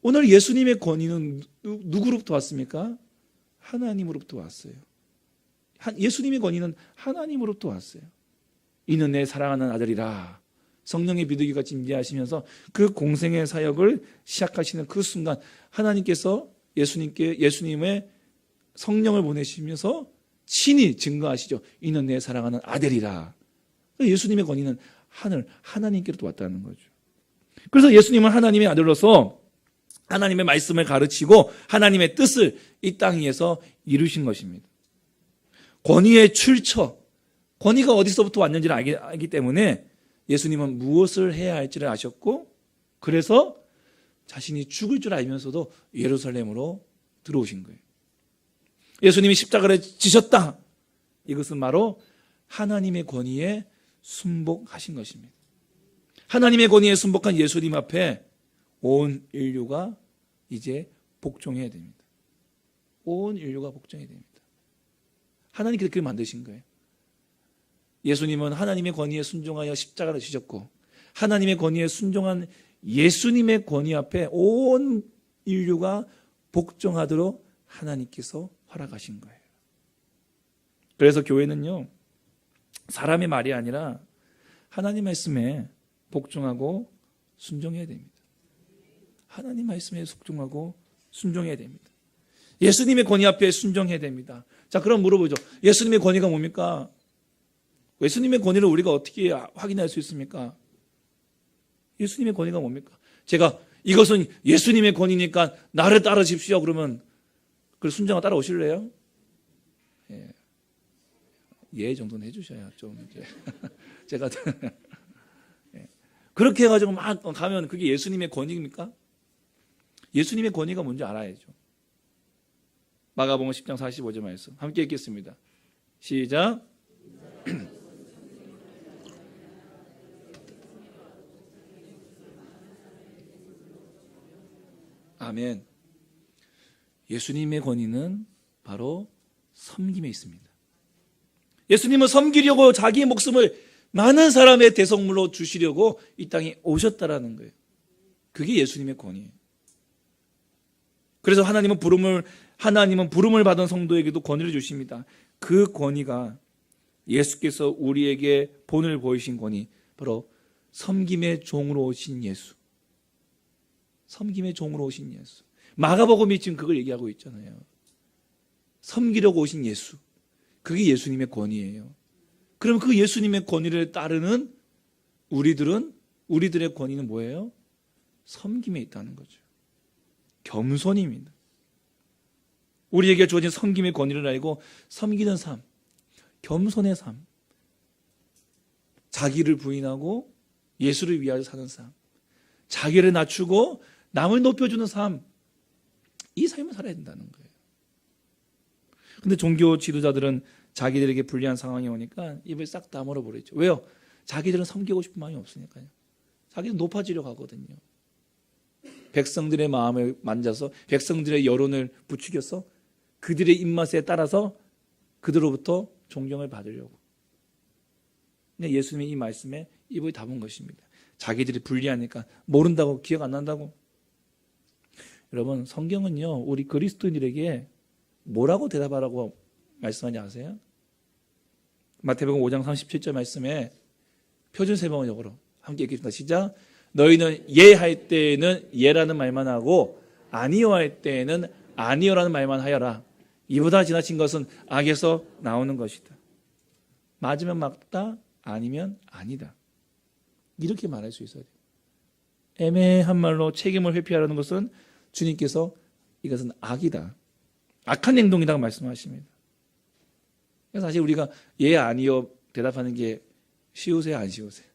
오늘 예수님의 권위는 누구로부터 왔습니까? 하나님으로부터 왔어요. 예수님의 권위는 하나님으로부터 왔어요. 이는 내 사랑하는 아들이라. 성령의 비둘기가 임재하시면서 그 공생의 사역을 시작하시는 그 순간 하나님께서 예수님의 성령을 보내시면서 친히 증거하시죠. 이는 내 사랑하는 아들이라. 예수님의 권위는 하나님께로부터 왔다는 거죠. 그래서 예수님은 하나님의 아들로서 하나님의 말씀을 가르치고 하나님의 뜻을 이 땅 위에서 이루신 것입니다. 권위의 출처, 권위가 어디서부터 왔는지를 알기 때문에 예수님은 무엇을 해야 할지를 아셨고, 그래서 자신이 죽을 줄 알면서도 예루살렘으로 들어오신 거예요. 예수님이 십자가를 지셨다. 이것은 바로 하나님의 권위에 순복하신 것입니다. 하나님의 권위에 순복한 예수님 앞에 온 인류가 이제 복종해야 됩니다. 온 인류가 복종해야 됩니다. 하나님께서 그렇게 만드신 거예요. 예수님은 하나님의 권위에 순종하여 십자가를 지셨고, 하나님의 권위에 순종한 예수님의 권위 앞에 온 인류가 복종하도록 하나님께서 허락하신 거예요. 그래서 교회는요, 사람의 말이 아니라 하나님 말씀에 복종하고 순종해야 됩니다. 하나님 말씀에 순종하고 순종해야 됩니다. 예수님의 권위 앞에 순종해야 됩니다. 자, 그럼 물어보죠. 예수님의 권위가 뭡니까? 예수님의 권위를 우리가 어떻게 확인할 수 있습니까? 예수님의 권위가 뭡니까? 제가 이것은 예수님의 권위니까 나를 따르십시오. 그러면 그 순종하고 따라오실래요? 예 정도는 해주셔야 좀 이제 제가 그렇게 해가지고 막 가면 그게 예수님의 권위입니까? 예수님의 권위가 뭔지 알아야죠. 마가복음 10장 45절 말씀 함께 읽겠습니다. 시작. 아멘. 예수님의 권위는 바로 섬김에 있습니다. 예수님은 섬기려고 자기의 목숨을 많은 사람의 대성물로 주시려고 이 땅에 오셨다라는 거예요. 그게 예수님의 권위예요. 그래서 하나님은 부름을 받은 성도에게도 권위를 주십니다. 그 권위가 예수께서 우리에게 본을 보이신 권위, 바로 섬김의 종으로 오신 예수. 섬김의 종으로 오신 예수. 마가복음이 지금 그걸 얘기하고 있잖아요. 섬기려고 오신 예수. 그게 예수님의 권위예요. 그럼 그 예수님의 권위를 따르는 우리들의 권위는 뭐예요? 섬김에 있다는 거죠. 겸손입니다. 우리에게 주어진 섬김의 권위를 알고 섬기는 삶, 겸손의 삶, 자기를 부인하고 예수를 위하여 사는 삶, 자기를 낮추고 남을 높여주는 삶, 이 삶을 살아야 된다는 거예요. 근데 종교 지도자들은 자기들에게 불리한 상황이 오니까 입을 싹 다물어 버리죠. 왜요? 자기들은 섬기고 싶은 마음이 없으니까요. 자기는 높아지려고 하거든요. 백성들의 마음을 만져서 백성들의 여론을 부추겨서 그들의 입맛에 따라서 그들로부터 존경을 받으려고. 근데 예수님이 이 말씀에 입을 다문 것입니다. 자기들이 불리하니까, 모른다고, 기억 안 난다고. 여러분 성경은요 우리 그리스도인들에게 뭐라고 대답하라고 말씀하지 아세요? 마태복음 5장 37절 말씀에 표준 세번역으로 함께 읽겠습니다. 시작. 너희는 예할 때에는 예라는 말만 하고 아니요 할 때에는 아니요라는 말만 하여라. 이보다 지나친 것은 악에서 나오는 것이다. 맞으면 맞다, 아니면 아니다. 이렇게 말할 수 있어야 돼요. 애매한 말로 책임을 회피하려는 것은 주님께서 이것은 악이다. 악한 행동이라고 말씀하십니다. 그래서 사실 우리가 예, 아니요 대답하는 게 쉬우세요, 안 쉬우세요?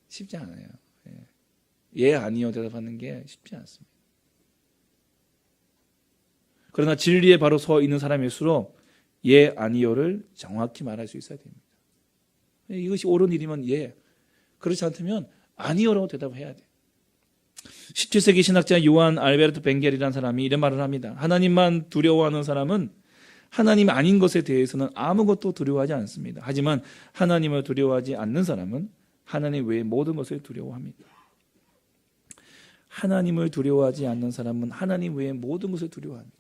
쉽지 않아요. 예, 아니요 대답하는 게 쉽지 않습니다. 그러나 진리에 바로 서 있는 사람일수록 예, 아니요를 정확히 말할 수 있어야 됩니다. 이것이 옳은 일이면 예, 그렇지 않다면 아니요라고 대답해야 돼요. 17세기 신학자 요한 알베르트 벵겔이라는 사람이 이런 말을 합니다. 하나님만 두려워하는 사람은 하나님 아닌 것에 대해서는 아무것도 두려워하지 않습니다. 하지만 하나님을 두려워하지 않는 사람은 하나님 외의 모든 것을 두려워합니다. 하나님을 두려워하지 않는 사람은 하나님 외의 모든 것을 두려워합니다.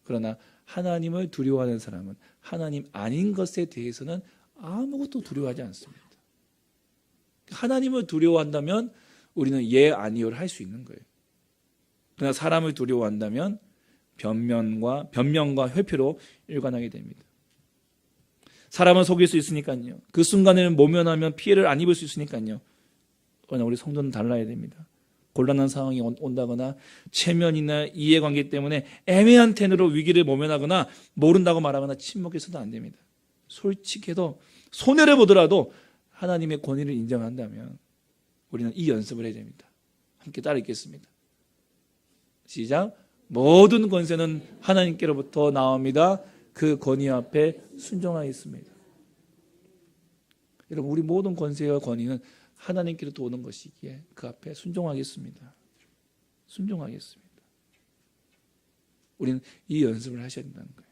그러나 하나님을 두려워하는 사람은 하나님 아닌 것에 대해서는 아무것도 두려워하지 않습니다. 하나님을 두려워한다면 우리는 예, 아니요를 할 수 있는 거예요. 그러나 사람을 두려워한다면 변명과 회피로 일관하게 됩니다. 사람은 속일 수 있으니까요. 그 순간에는 모면하면 피해를 안 입을 수 있으니까요. 그러나 우리 성도는 달라야 됩니다. 곤란한 상황이 온다거나 체면이나 이해관계 때문에 애매한 텐으로 위기를 모면하거나 모른다고 말하거나 침묵해서도 안 됩니다. 솔직해도 손해를 보더라도 하나님의 권위를 인정한다면 우리는 이 연습을 해야 됩니다. 함께 따라 읽겠습니다. 시작. 모든 권세는 하나님께로부터 나옵니다. 그 권위 앞에 순종하겠습니다. 여러분 우리 모든 권세와 권위는 하나님께로부터 오는 것이기에 그 앞에 순종하겠습니다. 순종하겠습니다. 우리는 이 연습을 하셔야 된다는 거예요.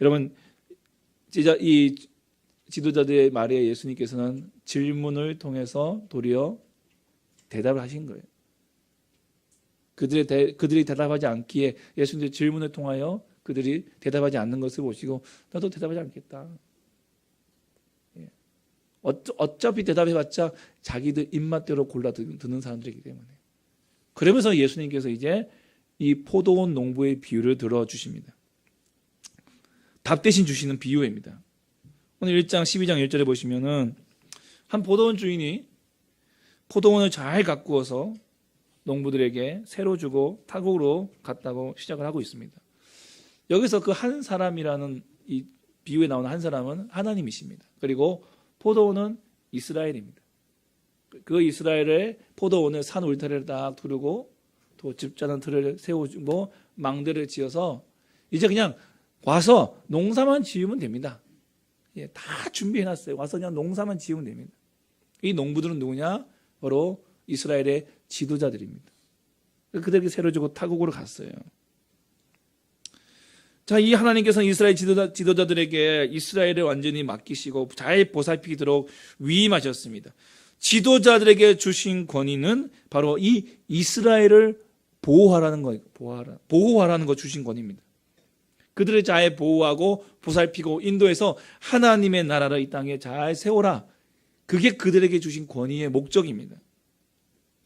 여러분 이 지도자들의 말에 예수님께서는 질문을 통해서 도리어 대답을 하신 거예요. 그들이 대답하지 않기에 예수님의 질문을 통하여 그들이 대답하지 않는 것을 보시고 나도 대답하지 않겠다. 어차피 대답해봤자 자기들 입맛대로 골라 듣는 사람들이기 때문에. 그러면서 예수님께서 이제 이 포도원 농부의 비유를 들어주십니다. 답 대신 주시는 비유입니다. 오늘 1장 12장 1절에 보시면은 한 포도원 주인이 포도원을 잘 가꾸어서 농부들에게 새로 주고 타국으로 갔다고 시작을 하고 있습니다. 여기서 그 한 사람이라는 이 비유에 나오는 한 사람은 하나님이십니다. 그리고 포도원은 이스라엘입니다. 그 이스라엘의 포도원을 산 울타리를 딱 두르고 또 집자는 틀을 세워주고 망대를 지어서 이제 그냥 와서 농사만 지으면 됩니다. 예, 다 준비해놨어요. 와서 그냥 농사만 지으면 됩니다. 이 농부들은 누구냐? 바로 이스라엘의 지도자들입니다. 그들에게 새로 주고 타국으로 갔어요. 자, 이 하나님께서는 이스라엘 지도자들에게 이스라엘을 완전히 맡기시고 잘 보살피도록 위임하셨습니다. 지도자들에게 주신 권위는 바로 이 이스라엘을 보호하라는 거, 보호하라는 거 주신 권위입니다. 그들을 잘 보호하고 보살피고 인도해서 하나님의 나라를 이 땅에 잘 세워라. 그게 그들에게 주신 권위의 목적입니다.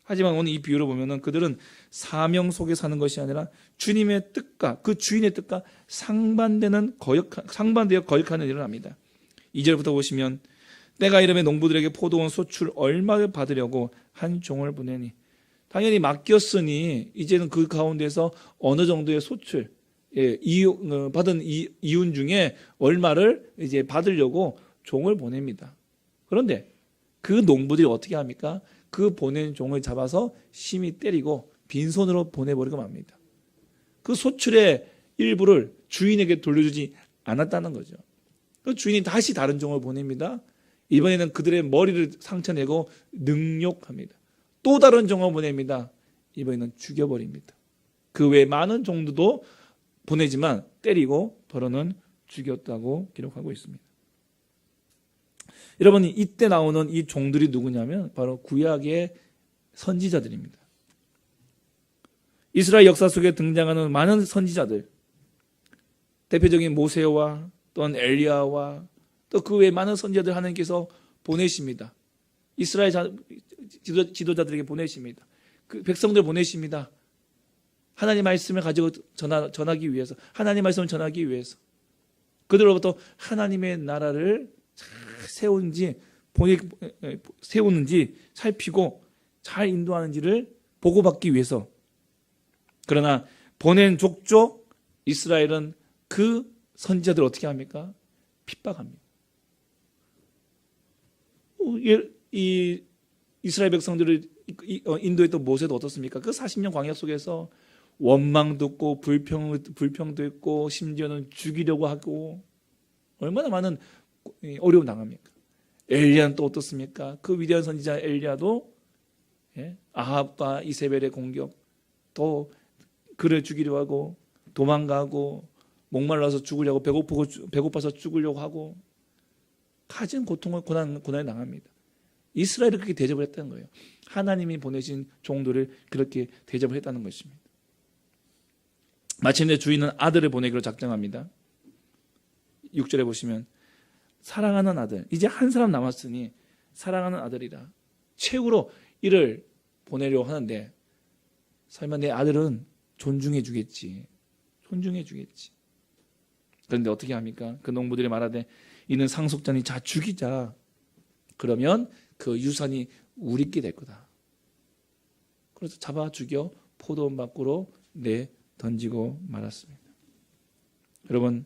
하지만 오늘 이 비유를 보면은 그들은 사명 속에 사는 것이 아니라 주님의 뜻과 그 주인의 뜻과 상반되어 거역하는 일을 합니다. 2절부터 보시면 때가 이르면 농부들에게 포도원 소출 얼마를 받으려고 한 종을 보내니 당연히 맡겼으니 이제는 그 가운데서 어느 정도의 소출 받은 이윤 중에 얼마를 이제 받으려고 종을 보냅니다. 그런데 그 농부들이 어떻게 합니까? 그 보낸 종을 잡아서 심히 때리고 빈손으로 보내버리고 맙니다. 그 소출의 일부를 주인에게 돌려주지 않았다는 거죠. 그 주인이 다시 다른 종을 보냅니다. 이번에는 그들의 머리를 상처내고 능욕합니다. 또 다른 종을 보냅니다. 이번에는 죽여버립니다. 그 외에 많은 종들도 보내지만 때리고 더러는 죽였다고 기록하고 있습니다. 여러분 이때 나오는 이 종들이 누구냐면 바로 구약의 선지자들입니다. 이스라엘 역사 속에 등장하는 많은 선지자들, 대표적인 모세와 또한 엘리야와 또 그 외에 많은 선지자들 하나님께서 보내십니다. 이스라엘 지도자들에게 보내십니다. 그 백성들 보내십니다. 하나님 말씀을 가지고 전하기 위해서, 하나님 말씀을 전하기 위해서 그들로부터 하나님의 나라를 잘 세우는지 살피고 잘 인도하는지를 보고받기 위해서. 그러나 보낸 족족 이스라엘은 그 선지자들 어떻게 합니까? 핍박합니다. 이 이스라엘 백성들을 인도했던 모세도 어떻습니까? 그 40년 광야 속에서 원망도 있고 불평도 있고 심지어는 죽이려고 하고 얼마나 많은 어려움 당합니까? 엘리야는 또 어떻습니까? 그 위대한 선지자 엘리야도 아합과 이세벨의 공격, 또 그를 죽이려 하고 도망가고 목말라서 죽으려고 배고파서 죽으려고 하고 가진 고통을 고난을 당합니다. 이스라엘을 그렇게 대접을 했다는 거예요. 하나님이 보내신 종들을 그렇게 대접을 했다는 것입니다. 마침내 주인은 아들을 보내기로 작정합니다. 6절에 보시면 사랑하는 아들, 이제 한 사람 남았으니 사랑하는 아들이라 최후로 이를 보내려고 하는데 설마 내 아들은 존중해 주겠지. 그런데 어떻게 합니까? 그 농부들이 말하되 이는 상속자니 자 죽이자. 그러면 그 유산이 우리께 될 거다. 그래서 잡아 죽여 포도원 밖으로 던지고 말았습니다. 여러분,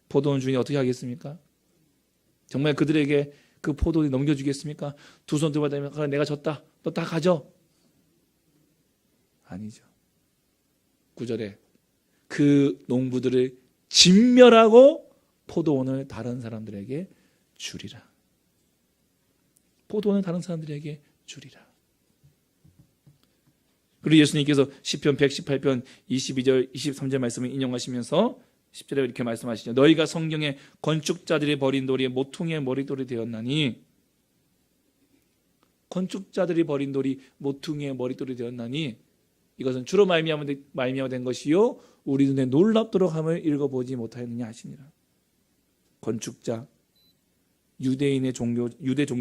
포도원 주인이 어떻게 하겠습니까? 정말 그들에게 그 포도원이 넘겨주겠습니까? 두 손 들어다니면 내가 졌다. 너 다 가져. 아니죠. 9절에 그 농부들을 진멸하고 포도원을 다른 사람들에게 주리라. 포도원을 다른 사람들에게 주리라. 그리고 예수님께서 시편 118편 22절 23절 말씀을 인용하시면서 10절에 이렇게 말씀하시죠. 너희가 성경에 건축자들이 버린 돌이 모퉁이의 머릿돌이 되었나니, 건축자들이 버린 돌이 모퉁이의 머릿돌이 되었나니 이것은 주로 말미암아 된 것이요 우리 눈에 놀랍도록 함을 읽어보지 못하였느냐 하시니라. 건축자, 유대 종교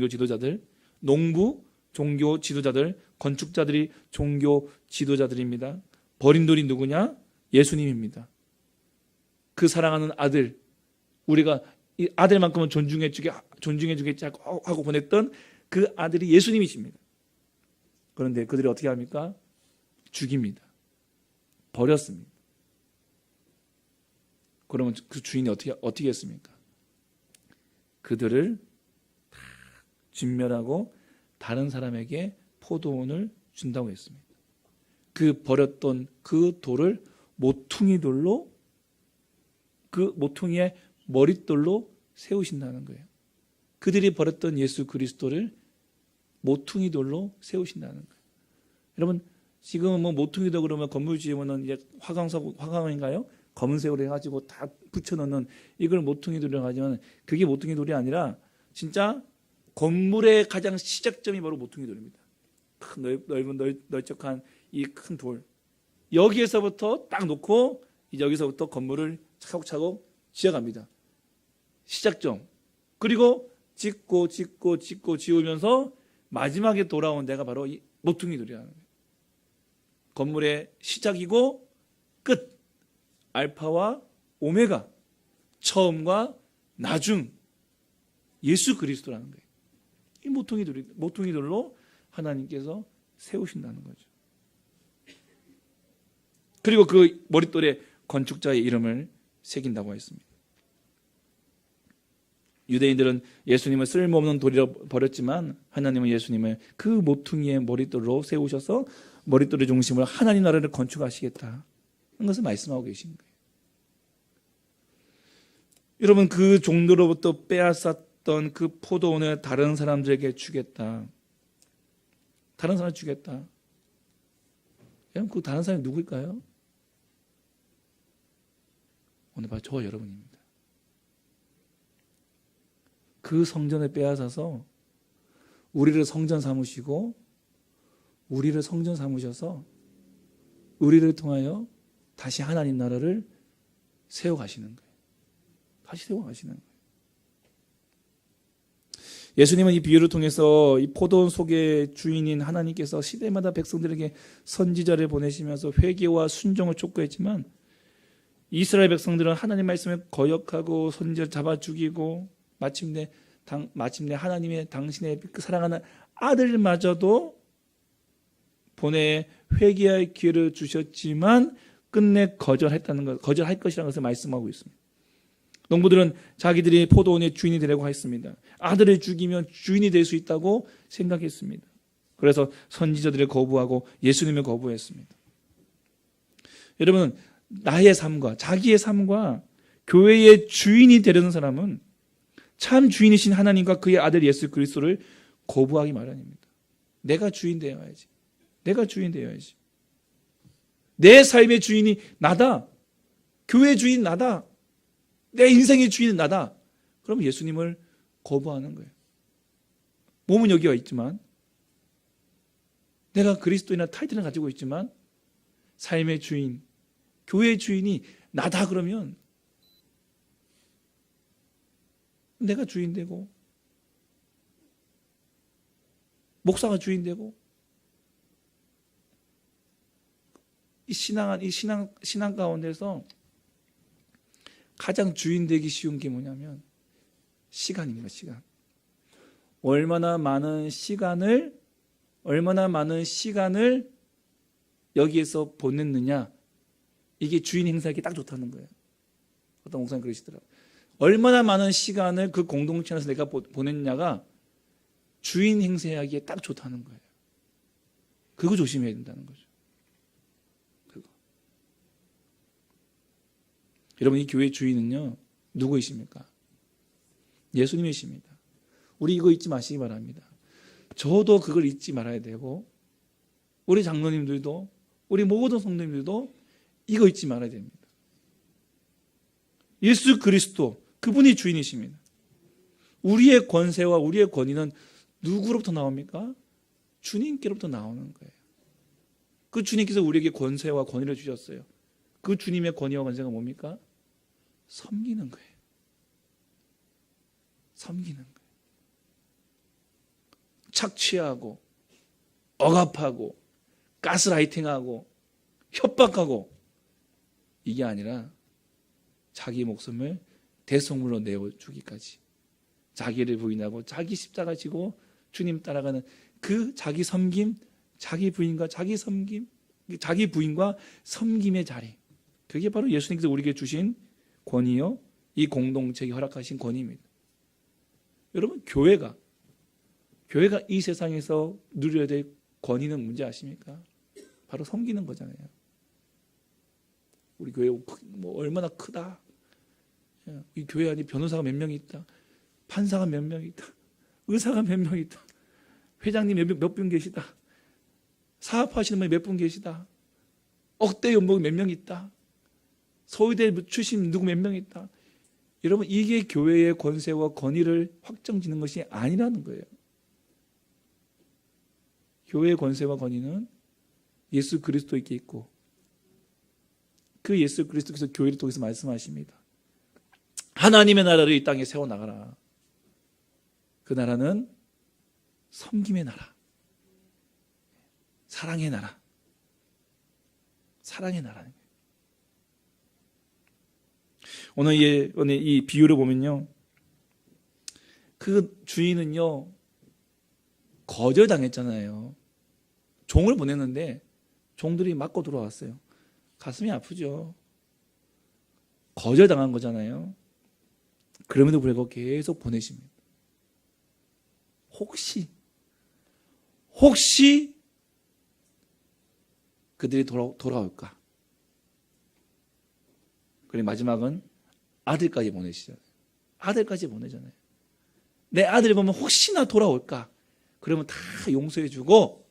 지도자들, 농부 종교 지도자들, 건축자들이 종교 지도자들입니다. 버린 돌이 누구냐? 예수님입니다. 그 사랑하는 아들, 우리가 이 아들만큼은 존중해 주겠지 하고 보냈던 그 아들이 예수님이십니다. 그런데 그들이 어떻게 합니까? 죽입니다. 버렸습니다. 그러면 그 주인이 어떻게 했습니까? 그들을 다 진멸하고 다른 사람에게 포도원을 준다고 했습니다. 그 버렸던 그 돌을 모퉁이 돌로, 그 모퉁이의 머릿돌로 세우신다는 거예요. 그들이 버렸던 예수 그리스도를 모퉁이 돌로 세우신다는 거예요. 여러분, 지금은 뭐 모퉁이도 그러면 건물 지으면은 이제 화강인가요? 검은색으로 해가지고 다 붙여놓는 이걸 모퉁이 돌이라고 하지만 그게 모퉁이 돌이 아니라 진짜 건물의 가장 시작점이 바로 모퉁이 돌입니다. 큰 넓은 널쩍한 이 큰 돌, 여기에서부터 딱 놓고 이제 여기서부터 건물을 차곡차곡 지어갑니다. 시작점. 그리고 짓고 지으면서 마지막에 돌아온 데가 바로 이 모퉁이 돌이라는 거예요. 건물의 시작이고 끝, 알파와 오메가, 처음과 나중, 예수 그리스도라는 거예요. 이 모퉁이 돌로 하나님께서 세우신다는 거죠. 그리고 그 머릿돌에 건축자의 이름을 새긴다고 했습니다. 유대인들은 예수님을 쓸모없는 돌이라 버렸지만 하나님은 예수님을 그 모퉁이의 머릿돌로 세우셔서 머릿돌의 중심으로 하나님 나라를 건축하시겠다 하는 것을 말씀하고 계신 거예요. 여러분, 그 종들로부터 빼앗았던 그 포도원을 다른 사람들에게 주겠다. 다른 사람 주겠다. 여러분, 그 다른 사람이 누구일까요? 오늘 바로 저와 여러분입니다. 그 성전을 빼앗아서 우리를 성전 삼으시고 우리를 성전 삼으셔서 우리를 통하여 다시 하나님 나라를 세워가시는 거예요. 다시 세워가시는 거예요. 예수님은 이 비유를 통해서 이 포도원 속의 주인인 하나님께서 시대마다 백성들에게 선지자를 보내시면서 회개와 순종을 촉구했지만 이스라엘 백성들은 하나님 말씀을 거역하고 선지자를 잡아 죽이고 마침내 하나님의 당신의 사랑하는 아들마저도 보내 회개할 기회를 주셨지만 끝내 거절할 것이라는 것을 말씀하고 있습니다. 농부들은 자기들이 포도원의 주인이 되려고 했습니다. 아들을 죽이면 주인이 될 수 있다고 생각했습니다. 그래서 선지자들을 거부하고 예수님을 거부했습니다. 여러분, 나의 삶과 자기의 삶과 교회의 주인이 되려는 사람은 참 주인이신 하나님과 그의 아들 예수 그리스도를 거부하기 마련입니다. 내가 주인 되어야지. 내가 주인 되어야지. 내 삶의 주인이 나다. 교회 주인 나다. 내 인생의 주인은 나다. 그럼 예수님을 거부하는 거예요. 몸은 여기가 있지만 내가 그리스도인이나 타이틀을 가지고 있지만 삶의 주인, 교회의 주인이 나다 그러면 내가 주인 되고 목사가 주인 되고 이 신앙 가운데서 가장 주인 되기 쉬운 게 뭐냐면 시간입니다. 시간. 얼마나 많은 시간을 여기에서 보냈느냐, 이게 주인 행사하기 딱 좋다는 거예요. 어떤 목사님 그러시더라고요. 얼마나 많은 시간을 그 공동체 안에서 내가 보냈냐가 주인 행세하기에 딱 좋다는 거예요. 그거 조심해야 된다는 거죠. 그거. 여러분, 이 교회 주인은요, 누구이십니까? 예수님이십니다. 우리 이거 잊지 마시기 바랍니다. 저도 그걸 잊지 말아야 되고, 우리 장로님들도, 우리 모든 성도님들도 이거 잊지 말아야 됩니다. 예수 그리스도, 그분이 주인이십니다. 우리의 권세와 우리의 권위는 누구로부터 나옵니까? 주님께로부터 나오는 거예요. 그 주님께서 우리에게 권세와 권위를 주셨어요. 그 주님의 권위와 권세가 뭡니까? 섬기는 거예요. 섬기는 거예요. 착취하고 억압하고 가스라이팅하고 협박하고 이게 아니라 자기 목숨을 대속물로 내어주기까지 자기를 부인하고 자기 십자가 지고 주님 따라가는 그 자기 섬김, 자기 부인과 섬김의 자리, 그게 바로 예수님께서 우리에게 주신 권위요, 이 공동체에 허락하신 권위입니다. 여러분, 교회가 이 세상에서 누려야 될 권위는 뭔지 아십니까? 바로 섬기는 거잖아요. 우리 교회 뭐 얼마나 크다. 이 교회 안에 변호사가 몇 명이 있다. 판사가 몇 명이 있다. 의사가 몇 명이 있다. 회장님 몇 분 계시다. 사업하시는 분이 몇 분 계시다. 억대 연봉이 몇 명 있다. 서울대 출신 누구 몇 명 있다. 여러분, 이게 교회의 권세와 권위를 확정짓는 것이 아니라는 거예요. 교회의 권세와 권위는 예수 그리스도에게 있고, 그 예수 그리스도께서 교회를 통해서 말씀하십니다. 하나님의 나라를 이 땅에 세워나가라. 그 나라는 섬김의 나라, 사랑의 나라, 사랑의 나라는 거예요. 오늘 이 비유를 보면요, 그 주인은요 거절당했잖아요. 종을 보냈는데 종들이 맞고 들어왔어요. 가슴이 아프죠. 거절당한 거잖아요. 그럼에도 불구하고 계속 보내십니다. 혹시 그들이 돌아올까? 그리고 마지막은 아들까지 보내시잖아요. 아들까지 보내잖아요. 내 아들을 보면 혹시나 돌아올까? 그러면 다 용서해주고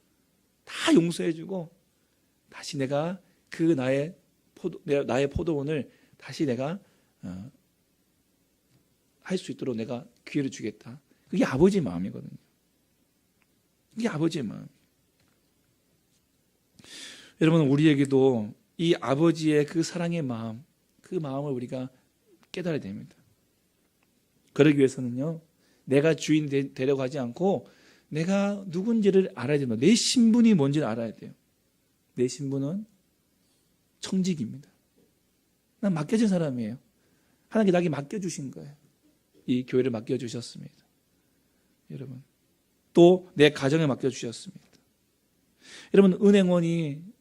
다시 내가 그 나의 포도원을 다시 내가 할 수 있도록 내가 기회를 주겠다. 그게 아버지의 마음이거든요. 이게 아버지의 마음. 여러분, 우리에게도 이 아버지의 그 사랑의 마음, 그 마음을 우리가 깨달아야 됩니다. 그러기 위해서는요, 내가 주인 되려고 하지 않고 내가 누군지를 알아야 됩니다. 내 신분이 뭔지를 알아야 돼요. 내 신분은 청직입니다. 난 맡겨진 사람이에요. 하나님께 나에게 맡겨주신 거예요. 이 교회를 맡겨주셨습니다. 여러분, 또 내 가정에 맡겨주셨습니다. 여러분,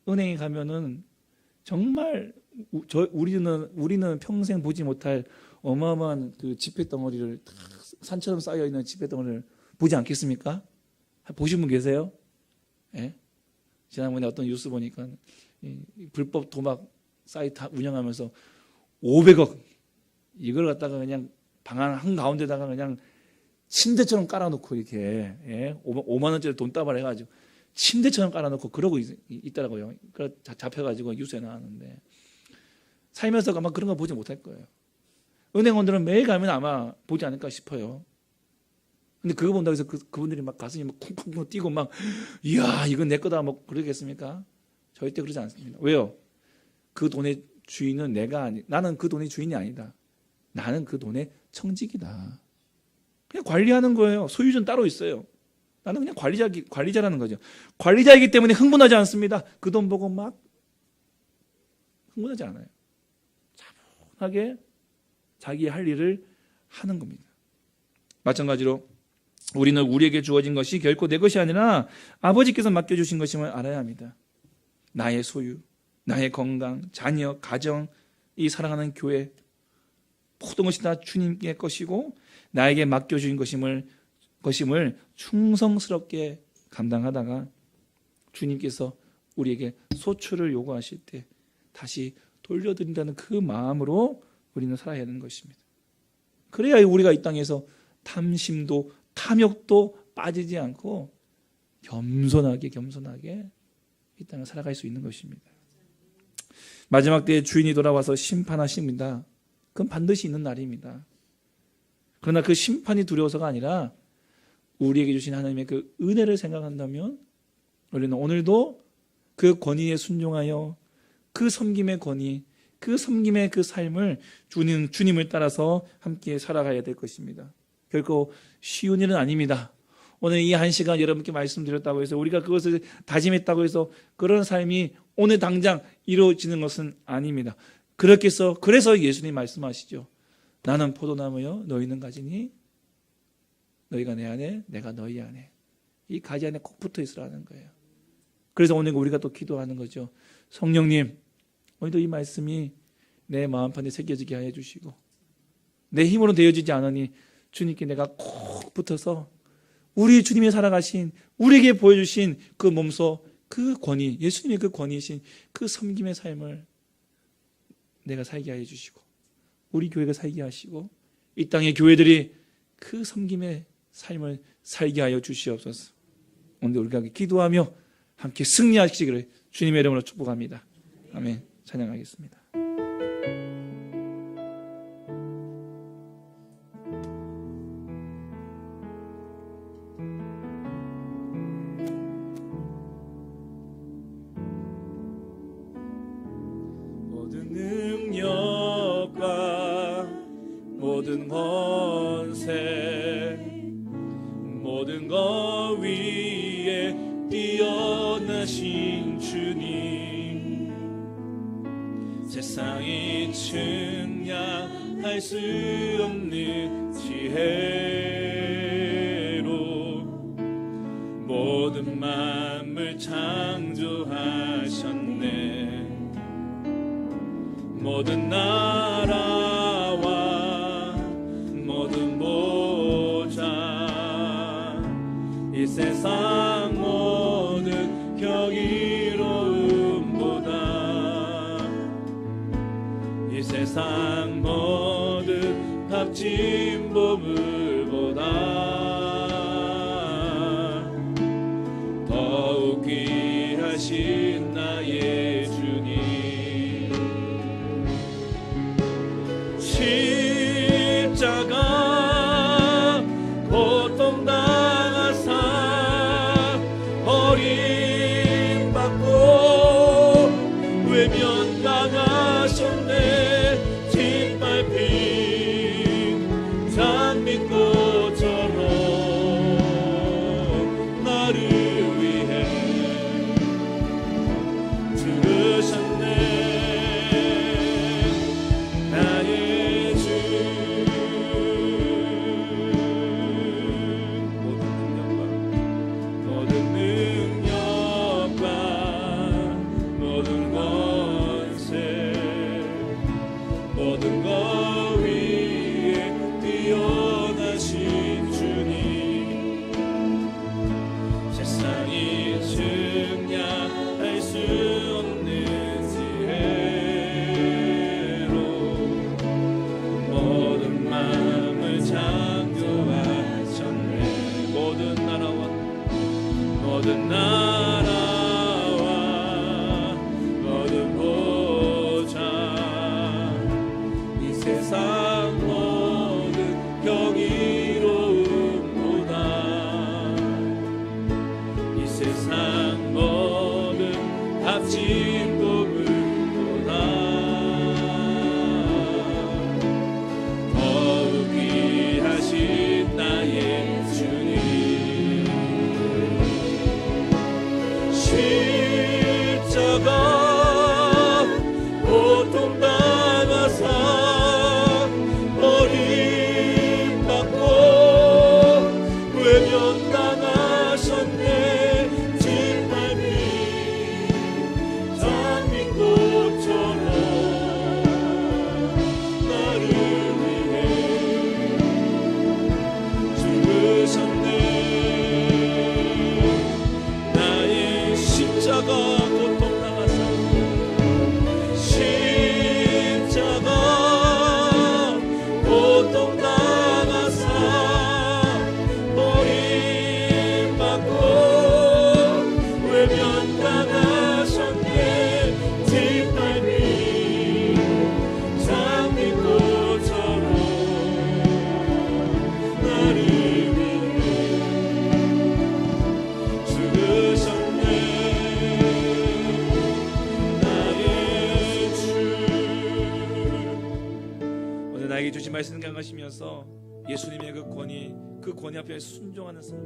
은행에 가면은 정말 우리는 평생 보지 못할 어마어마한 그 지폐 덩어리를 산처럼 쌓여 있는 지폐 덩어리를 보지 않겠습니까? 보신 분 계세요? 예? 지난번에 어떤 뉴스 보니까 불법 도박 사이트 운영하면서 500억 이걸 갖다가 그냥 방 한 가운데다가 그냥 침대처럼 깔아놓고 이렇게 5만 원짜리 돈다발 해가지고 침대처럼 깔아놓고 그러고 있더라고요. 그래 잡혀가지고 뉴스에 나왔는데 살면서 아마 그런 거 보지 못할 거예요. 은행원들은 매일 가면 아마 보지 않을까 싶어요. 근데 그거 본다고 해서 그분들이 막 가슴이 막 쿵쿵쿵 뛰고 막 이야 이건 내 거다 뭐 그러겠습니까? 절대 그러지 않습니다. 왜요? 그 돈의 주인은 나는 그 돈의 주인이 아니다. 나는 그 돈의 청직이다. 그냥 관리하는 거예요. 소유주는 따로 있어요. 나는 그냥 관리자라는 거죠. 관리자이기 때문에 흥분하지 않습니다. 그 돈 보고 막 흥분하지 않아요. 차분하게 자기 할 일을 하는 겁니다. 마찬가지로 우리는 우리에게 주어진 것이 결코 내 것이 아니라 아버지께서 맡겨주신 것임을 알아야 합니다. 나의 소유, 나의 건강, 자녀, 가정, 이 사랑하는 교회 모든 것이 다 주님의 것이고 나에게 맡겨주신 것임을 충성스럽게 감당하다가 주님께서 우리에게 소출을 요구하실 때 다시 돌려드린다는 그 마음으로 우리는 살아야 하는 것입니다. 그래야 우리가 이 땅에서 탐심도 탐욕도 빠지지 않고 겸손하게 이 땅을 살아갈 수 있는 것입니다. 마지막 때에 주인이 돌아와서 심판하십니다. 그건 반드시 있는 날입니다. 그러나 그 심판이 두려워서가 아니라 우리에게 주신 하나님의 그 은혜를 생각한다면 우리는 오늘도 그 권위에 순종하여 그 섬김의 권위, 그 섬김의 그 삶을 주님을 따라서 함께 살아가야 될 것입니다. 결코 쉬운 일은 아닙니다. 오늘 이 한 시간 여러분께 말씀드렸다고 해서 우리가 그것을 다짐했다고 해서 그런 삶이 오늘 당장 이루어지는 것은 아닙니다. 그래서 예수님 말씀하시죠. 나는 포도나무요 너희는 가지니 너희가 내 안에 내가 너희 안에 이 가지 안에 꼭 붙어 있으라는 거예요. 그래서 오늘 우리가 또 기도하는 거죠. 성령님 오늘도 이 말씀이 내 마음판에 새겨지게 하여 주시고 내 힘으로 되어지지 않으니 주님께 내가 꼭 붙어서 우리 주님이 살아가신 우리에게 보여주신 그 몸소 그 권위 예수님의 그 권위이신 그 섬김의 삶을 내가 살게 하여 주시고 우리 교회가 살게 하시고 이 땅의 교회들이 그 섬김의 삶을 살게 하여 주시옵소서. 오늘 우리가 기도하며 함께 승리하시기를 주님의 이름으로 축복합니다. 아멘. 찬양하겠습니다. 모든 능력과 모든 권세 모든 것 위에 뛰어나신 주님 세상이 측량할 수 없는 지혜로 모든 만물 창조하셨네 모든 나라와 모든 보좌 이 세상 모든 경이로움보다 이 세상 모든 값진 보물보다 더욱 귀하신 나의 주님 십자가 고통당하사 버림받고 모든 나라와 모든 보좌 이 세상 모든 경이로움보다 이 세상 모든 값진 복음보다 더욱 귀하신 나의 주님 십자가 고통당하사 버림받고 외면당하셨네 짓밟힌 장미꽃처럼 나를 위해 죽으셨네 나의 십자가 고통당하사 십자가 고통당하사 버림받고 외면당하셨네 짓밟힌 장미꽃처럼 나를 위해 죽으셨네 나의 주 오늘 나에게 주신 말씀 생각하시면서 예수님의 그 권위 앞에 순종하는 삶,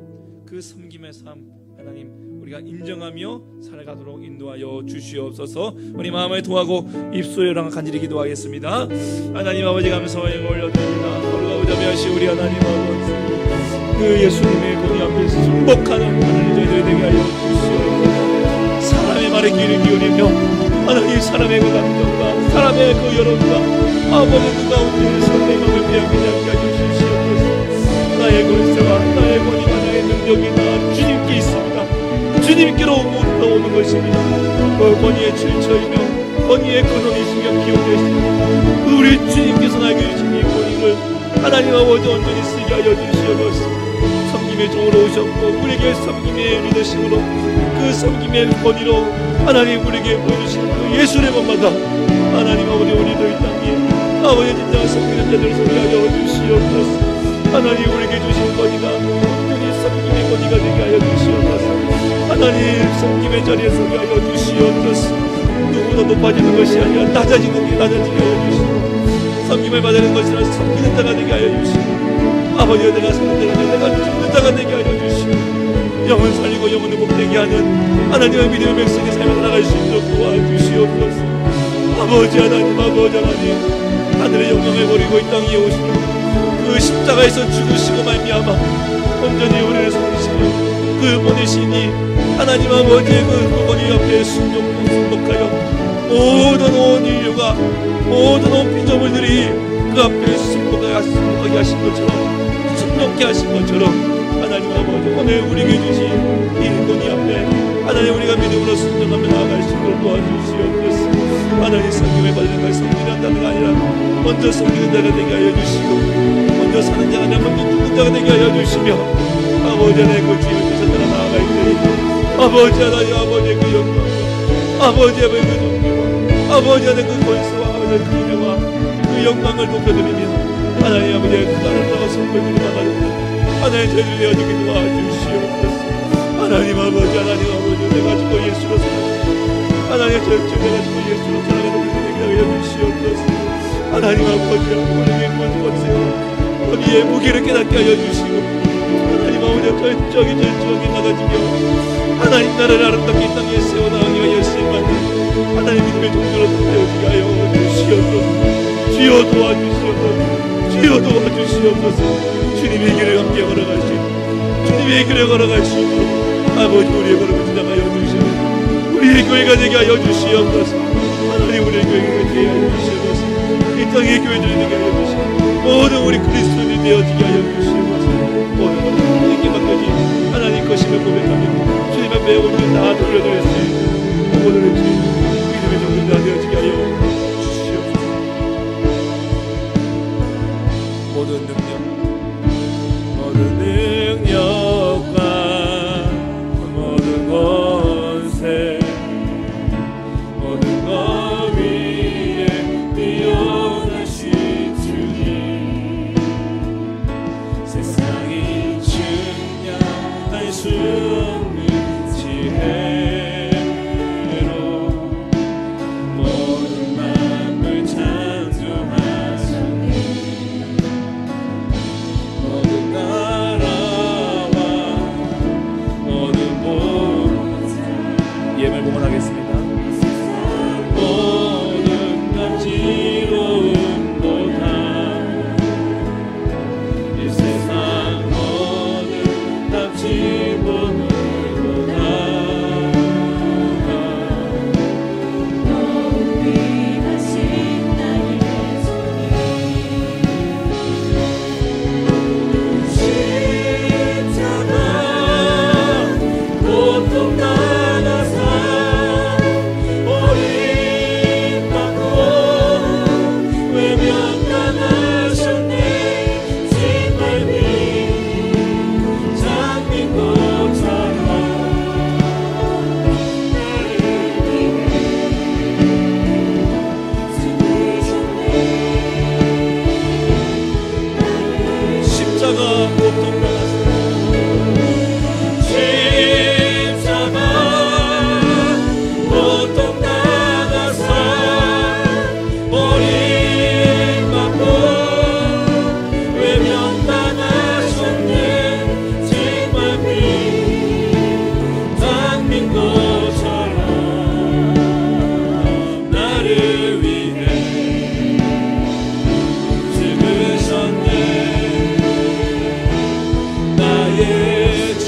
그 섬김의 삶 하나님 우리가 인정하며 살아가도록 인도하여 주시옵소서. 우리 마음을 통하고 입술에 간절히 기도하겠습니다. 하나님 아버지 감사와 영광 올려드립니다. 거룩하고 자비하신 우리 하나님 아버지 그 예수님의 권위 앞에 순복하는 하나님 저희들이 되게 하여 주시옵소서. 사람의 말에 귀를 기울이며 하나님 사람의 그 감정과 사람의 그 여론과 아버지 그 가운데 선생의 마음을 빼앗기지 않게 하여 주시옵소서. 나의 권세와 나의 권위가 나의 능력이 다 주님께 있습니다. 주님께로 오는 것입니다. 그 권위의 출처이며 권위의 근원이시며 기원이시며 우리 주님께서 나에게 주신 이 권위를 하나님 아버지 온전히 쓰게 하여 주시옵소서. 섬김의 종으로 오셨고 우리에게 섬김의 리더십으로 그 섬김의 권위로 하나님 우리에게 보여주신 그 예수의 법마다 하나님 아버지 우리도 이 땅에 아버지 진정한 섬기는 자들을 서게 하여 주시옵소서. 하나님 우리에게 주신 권위가 온전히 섬김의 권위가 되게 하여 주시옵소서. 하나님 섬김의 자리에 서게 하여 주시옵소서. 누구보다 높아지는 것이 아니라 낮아지는 게 낮아지게 하여 주시고 섬김을 받는 것이 아니라 섬기는 자가 되게 하여 주시고 아버지가 내가 섬는 자가 내가 죽는 자가 되게 하여 주시고 영혼 살리고 영혼을 복되게 하는 하나님의 믿음의 백성의 삶을 살아갈 수 있도록 도와주시옵소서. 아버지 하나님 하늘의 영광을 버리고 이 땅에 오시는 그 십자가에서 죽으시고 말미암아 온전히 우리를 섬기시며 그 보내시니 하나님 아버지의 그 권위 앞에 순종하여 모든 온 인류가 모든 온 피조물들이 그 앞에 순종하게 하신 것처럼 순종케 하신 것처럼 하나님 아버지 오늘 우리에게 주신 이 권위 앞에 하나님 우리가 믿음으로 순종하며 나아갈 수 있도록 도와주시옵소서. 하나님 섬김을 받는 걸 섬기는 자가 아니라 먼저 섬기는 자가 되게 하여 주시고 먼저 사는 자가 아니라 먼저 죽는 자가 되게 하여 주시며 아버지 하나님 그 주님을 쫓아따라 나아갈 때에 아버지 하나님 아버지의 그 영광 아버지의 그 존귀와 아버지 하나님 그 권세와 아버지의 그 은혜와 그 영광을 높여드리며 하나님 아버지의 그 아름다운 선물을 나가는 하나님 저희를 내어주게 도와주시옵소서. 하나님 아버지 내가 죽고 예수로 살아가는 하나님 저희 내가 죽고 예수로 살아가는 우리 되게 하여 주시옵소서. 하나님 아버지 우리에게 권세와 우리의 무게를 깨닫게 하여 주시고 하나님 아버지 저기 나가지며 하나님 나라를 아름답게 이 땅에 세워나가게 하여 주시면 하나님 믿음의 종교로 되어지게 하여 주시옵소서. 주여 도와주시옵소서. 주여 도와주시옵소서. 주님의 길을 함께 걸어가시고 주님의 길을 걸어가시고 아버지 우리의 걸음을 지나가여 주시옵소서. 우리의 교회가 되게 하여 주시옵소서. 하나님 우리의 교회가 되게 하여 주시옵소서. 이 땅의 교회들이 되게 하여 주시옵소서. 모든 우리 그리스도인이 되어지게 하여 주시옵소서. 모든 하나님께 맡겨진 하나님 것임을 고백하며 주님 앞에 오늘 다 돌려드릴 수 있는 모든 믿음의 종들 다 되어지게 하여 주시옵소서. 모든 능력과 모든 수 없는 지혜로 모든 만물 창조하셨네. 모든 나라와 모든 복 예물 봉헌하겠습니다. 모든 감지로움보다 이 세상 모든 감지로움보다 높이하신 나의 십자가 고통 당하사 버림받고 외면당하셨네. 짓밟힌 장미꽃처럼 나를 위해 죽으셨네. 십자가 고통 당하셨네. 십자가 고통 당하사 버림받고 외면당하셨네. 짓밟힌 장미꽃처럼 나를 위해 죽으셨네. 나의 주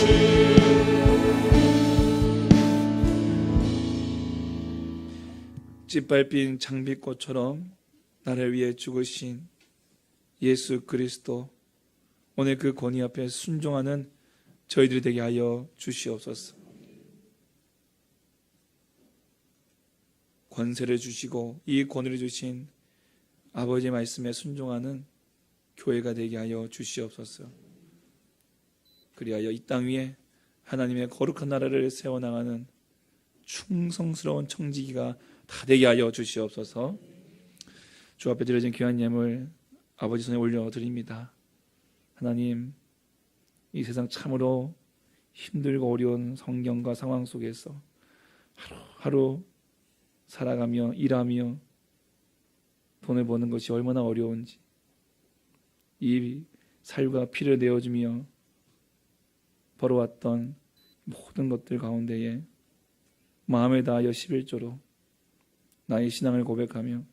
짓밟힌 장미꽃처럼 나를 위해 죽으신 예수 그리스도, 오늘 그 권위 앞에 순종하는 저희들이 되게 하여 주시옵소서. 권세를 주시고 이 권위를 주신 아버지의 말씀에 순종하는 교회가 되게 하여 주시옵소서. 그리하여 이 땅 위에 하나님의 거룩한 나라를 세워나가는 충성스러운 청지기가 다 되게 하여 주시옵소서. 주 앞에 드려진 귀한 예물 아버지 손에 올려드립니다. 하나님, 이 세상 참으로 힘들고 어려운 성경과 상황 속에서 하루하루 살아가며 일하며 돈을 버는 것이 얼마나 어려운지, 이 살과 피를 내어주며 벌어왔던 모든 것들 가운데에 마음을 다하여 11조로 나의 신앙을 고백하며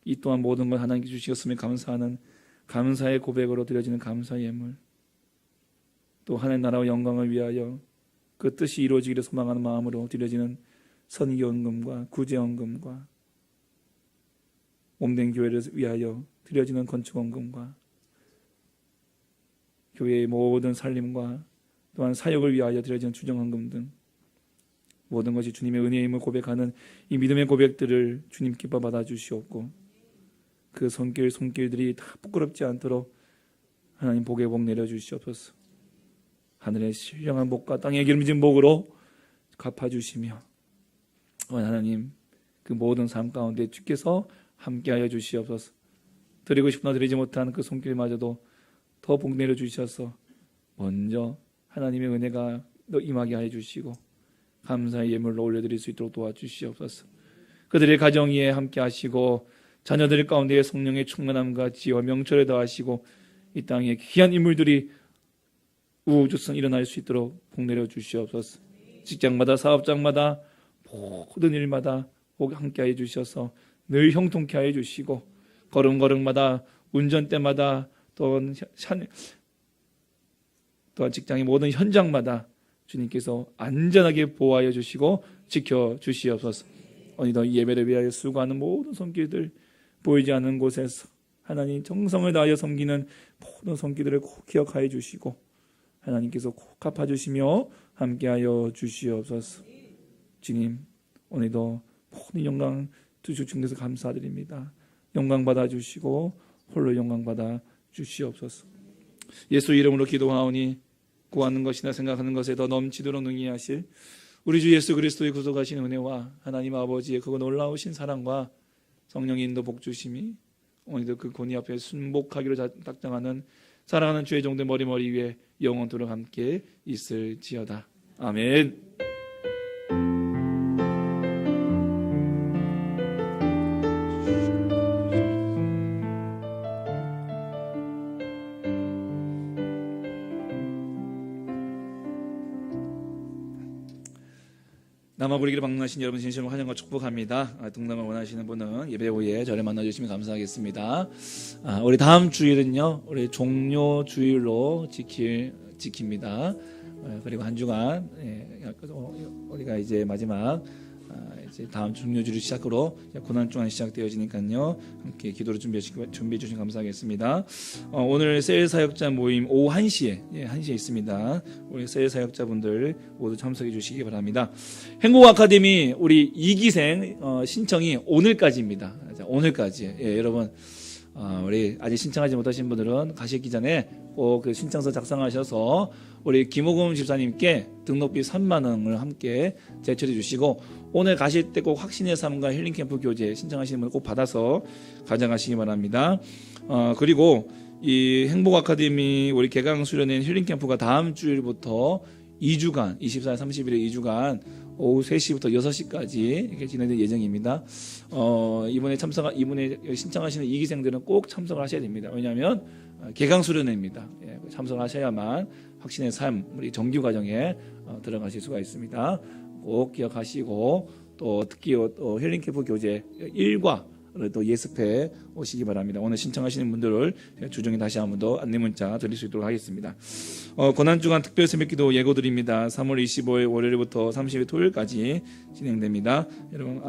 이 또한 모든 걸 하나님께 주시었음에 감사하는 감사의 고백으로 드려지는 감사의 예물, 또 하나님 나라와 영광을 위하여 그 뜻이 이루어지기를 소망하는 마음으로 드려지는 선기원금과 구제원금과 몸된 교회를 위하여 드려지는 건축원금과 교회의 모든 살림과 또한 사역을 위하여 드려지는 주정원금 등 모든 것이 주님의 은혜의 힘을 고백하는 이 믿음의 고백들을 주님 기뻐 받아주시옵고, 그 손길들이 다 부끄럽지 않도록 하나님 복의 복 내려주시옵소서. 하늘의 신령한 복과 땅의 기름진 복으로 갚아주시며, 하나님 그 모든 삶 가운데 주께서 함께하여 주시옵소서. 드리고 싶으나 드리지 못한 그 손길마저도 더 복 내려주셔서 먼저 하나님의 은혜가 임하게 하여 주시고 감사의 예물로 올려드릴 수 있도록 도와주시옵소서. 그들의 가정 위에 함께 하시고 자녀들 가운데 성령의 충만함과 지혜와 명철을 더하시고 이 땅에 귀한 인물들이 우후죽순 일어날 수 있도록 복 내려주시옵소서. 직장마다 사업장마다 모든 일마다 함께 하여 주셔서 늘 형통케 하여 주시고 걸음걸음마다 운전대마다 또한 직장의 모든 현장마다 주님께서 안전하게 보호하여 주시고 지켜주시옵소서. 오늘도 이 예배를 위하여 수고하는 모든 손길들, 보이지 않는 곳에서 하나님 정성을 다하여 섬기는 모든 손길들을 꼭 기억하여 주시고 하나님께서 꼭 갚아주시며 함께하여 주시옵소서. 주님, 오늘도 모든 영광 주님께서 감사드립니다. 영광 받아주시고 홀로 영광 받아 주시옵소서. 예수 이름으로 기도하오니 구하는 것이나 생각하는 것에 더 넘치도록 능히 하실 우리 주 예수 그리스도의 구속하신 은혜와 하나님 아버지의 그 놀라우신 사랑과 성령의 인도 복주심이 오늘도 그 권위 앞에 순복하기로 작정하는 사랑하는 주의 종들 머리 위에 영원토록 함께 있을지어다. 아멘. 남아부리기를 방문하신 여러분 진심으로 환영과 축복합니다. 등록을 원하시는 분은 예배 후에 저를 만나주시면 감사하겠습니다. 우리 다음 주일은요, 우리 종료 주일로 지킵니다. 그리고 한 주간 우리가 이제 마지막 이제 다음 종료 주일 시작으로 고난 주간 시작되어지니까요, 함께 기도로 준비해 주시면 감사하겠습니다. 오늘 셀 사역자 모임 오후 1시에 1시에 있습니다. 우리 셀 사역자분들 모두 참석해 주시기 바랍니다. 행복 아카데미 우리 2기생 신청이 오늘까지입니다. 오늘까지. 여러분 우리 아직 신청하지 못하신 분들은 가시기 전에 꼭 그 신청서 작성하셔서 우리 김호금 집사님께 등록비 3만 원을 함께 제출해 주시고, 오늘 가실 때 꼭 확신의 삶과 힐링 캠프 교재 신청하시는 분을 꼭 받아서 가져가시기 바랍니다. 그리고 이 행복 아카데미 우리 개강 수련회 힐링 캠프가 다음 주일부터 2주간 24일 30일에 2주간 오후 3시부터 6시까지 이렇게 진행될 예정입니다. 이번에 신청하시는 이기생들은 꼭 참석을 하셔야 됩니다. 왜냐하면 개강 수련회입니다. 참석을 하셔야만 확신의 삶, 우리 정규 과정에 들어가실 수가 있습니다. 꼭 기억하시고, 또 특히 힐링 캠프 교재 1과 또 예습해 오시기 바랍니다. 오늘 신청하시는 분들을 주중에 다시 한 번 더 안내 문자 드릴 수 있도록 하겠습니다. 고난주간 특별 새벽기도 예고드립니다. 3월 25일 월요일부터 30일 토요일까지 진행됩니다. 여러분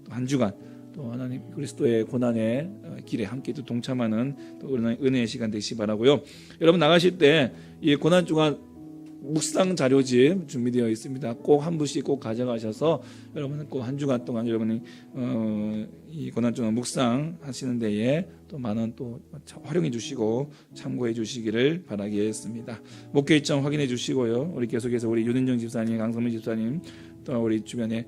한 주간 또 하나님 그리스도의 고난의 길에 함께 또 동참하는 또 은혜의 시간 되시기 바라고요. 여러분 나가실 때 이 고난주간 묵상 자료집 준비되어 있습니다. 꼭 한 부씩 꼭 가져가셔서 여러분은 꼭 한 주간 동안 여러분이 이 고난주간 묵상 하시는 데에 또 많은 또 활용해 주시고 참고해 주시기를 바라겠습니다. 목회 일정 확인해 주시고요. 우리 계속해서 우리 윤은정 집사님, 강성민 집사님 또 우리 주변에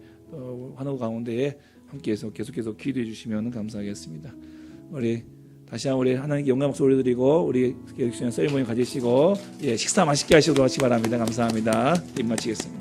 환호 가운데에 함께해서 계속해서 기도해 주시면 감사하겠습니다. 우리 다시 한번 우리 하나님께 영광 박수 올려드리고 우리 계획 세레모니 가지시고 식사 맛있게 하시도록 하시기 바랍니다. 감사합니다. 입 마치겠습니다.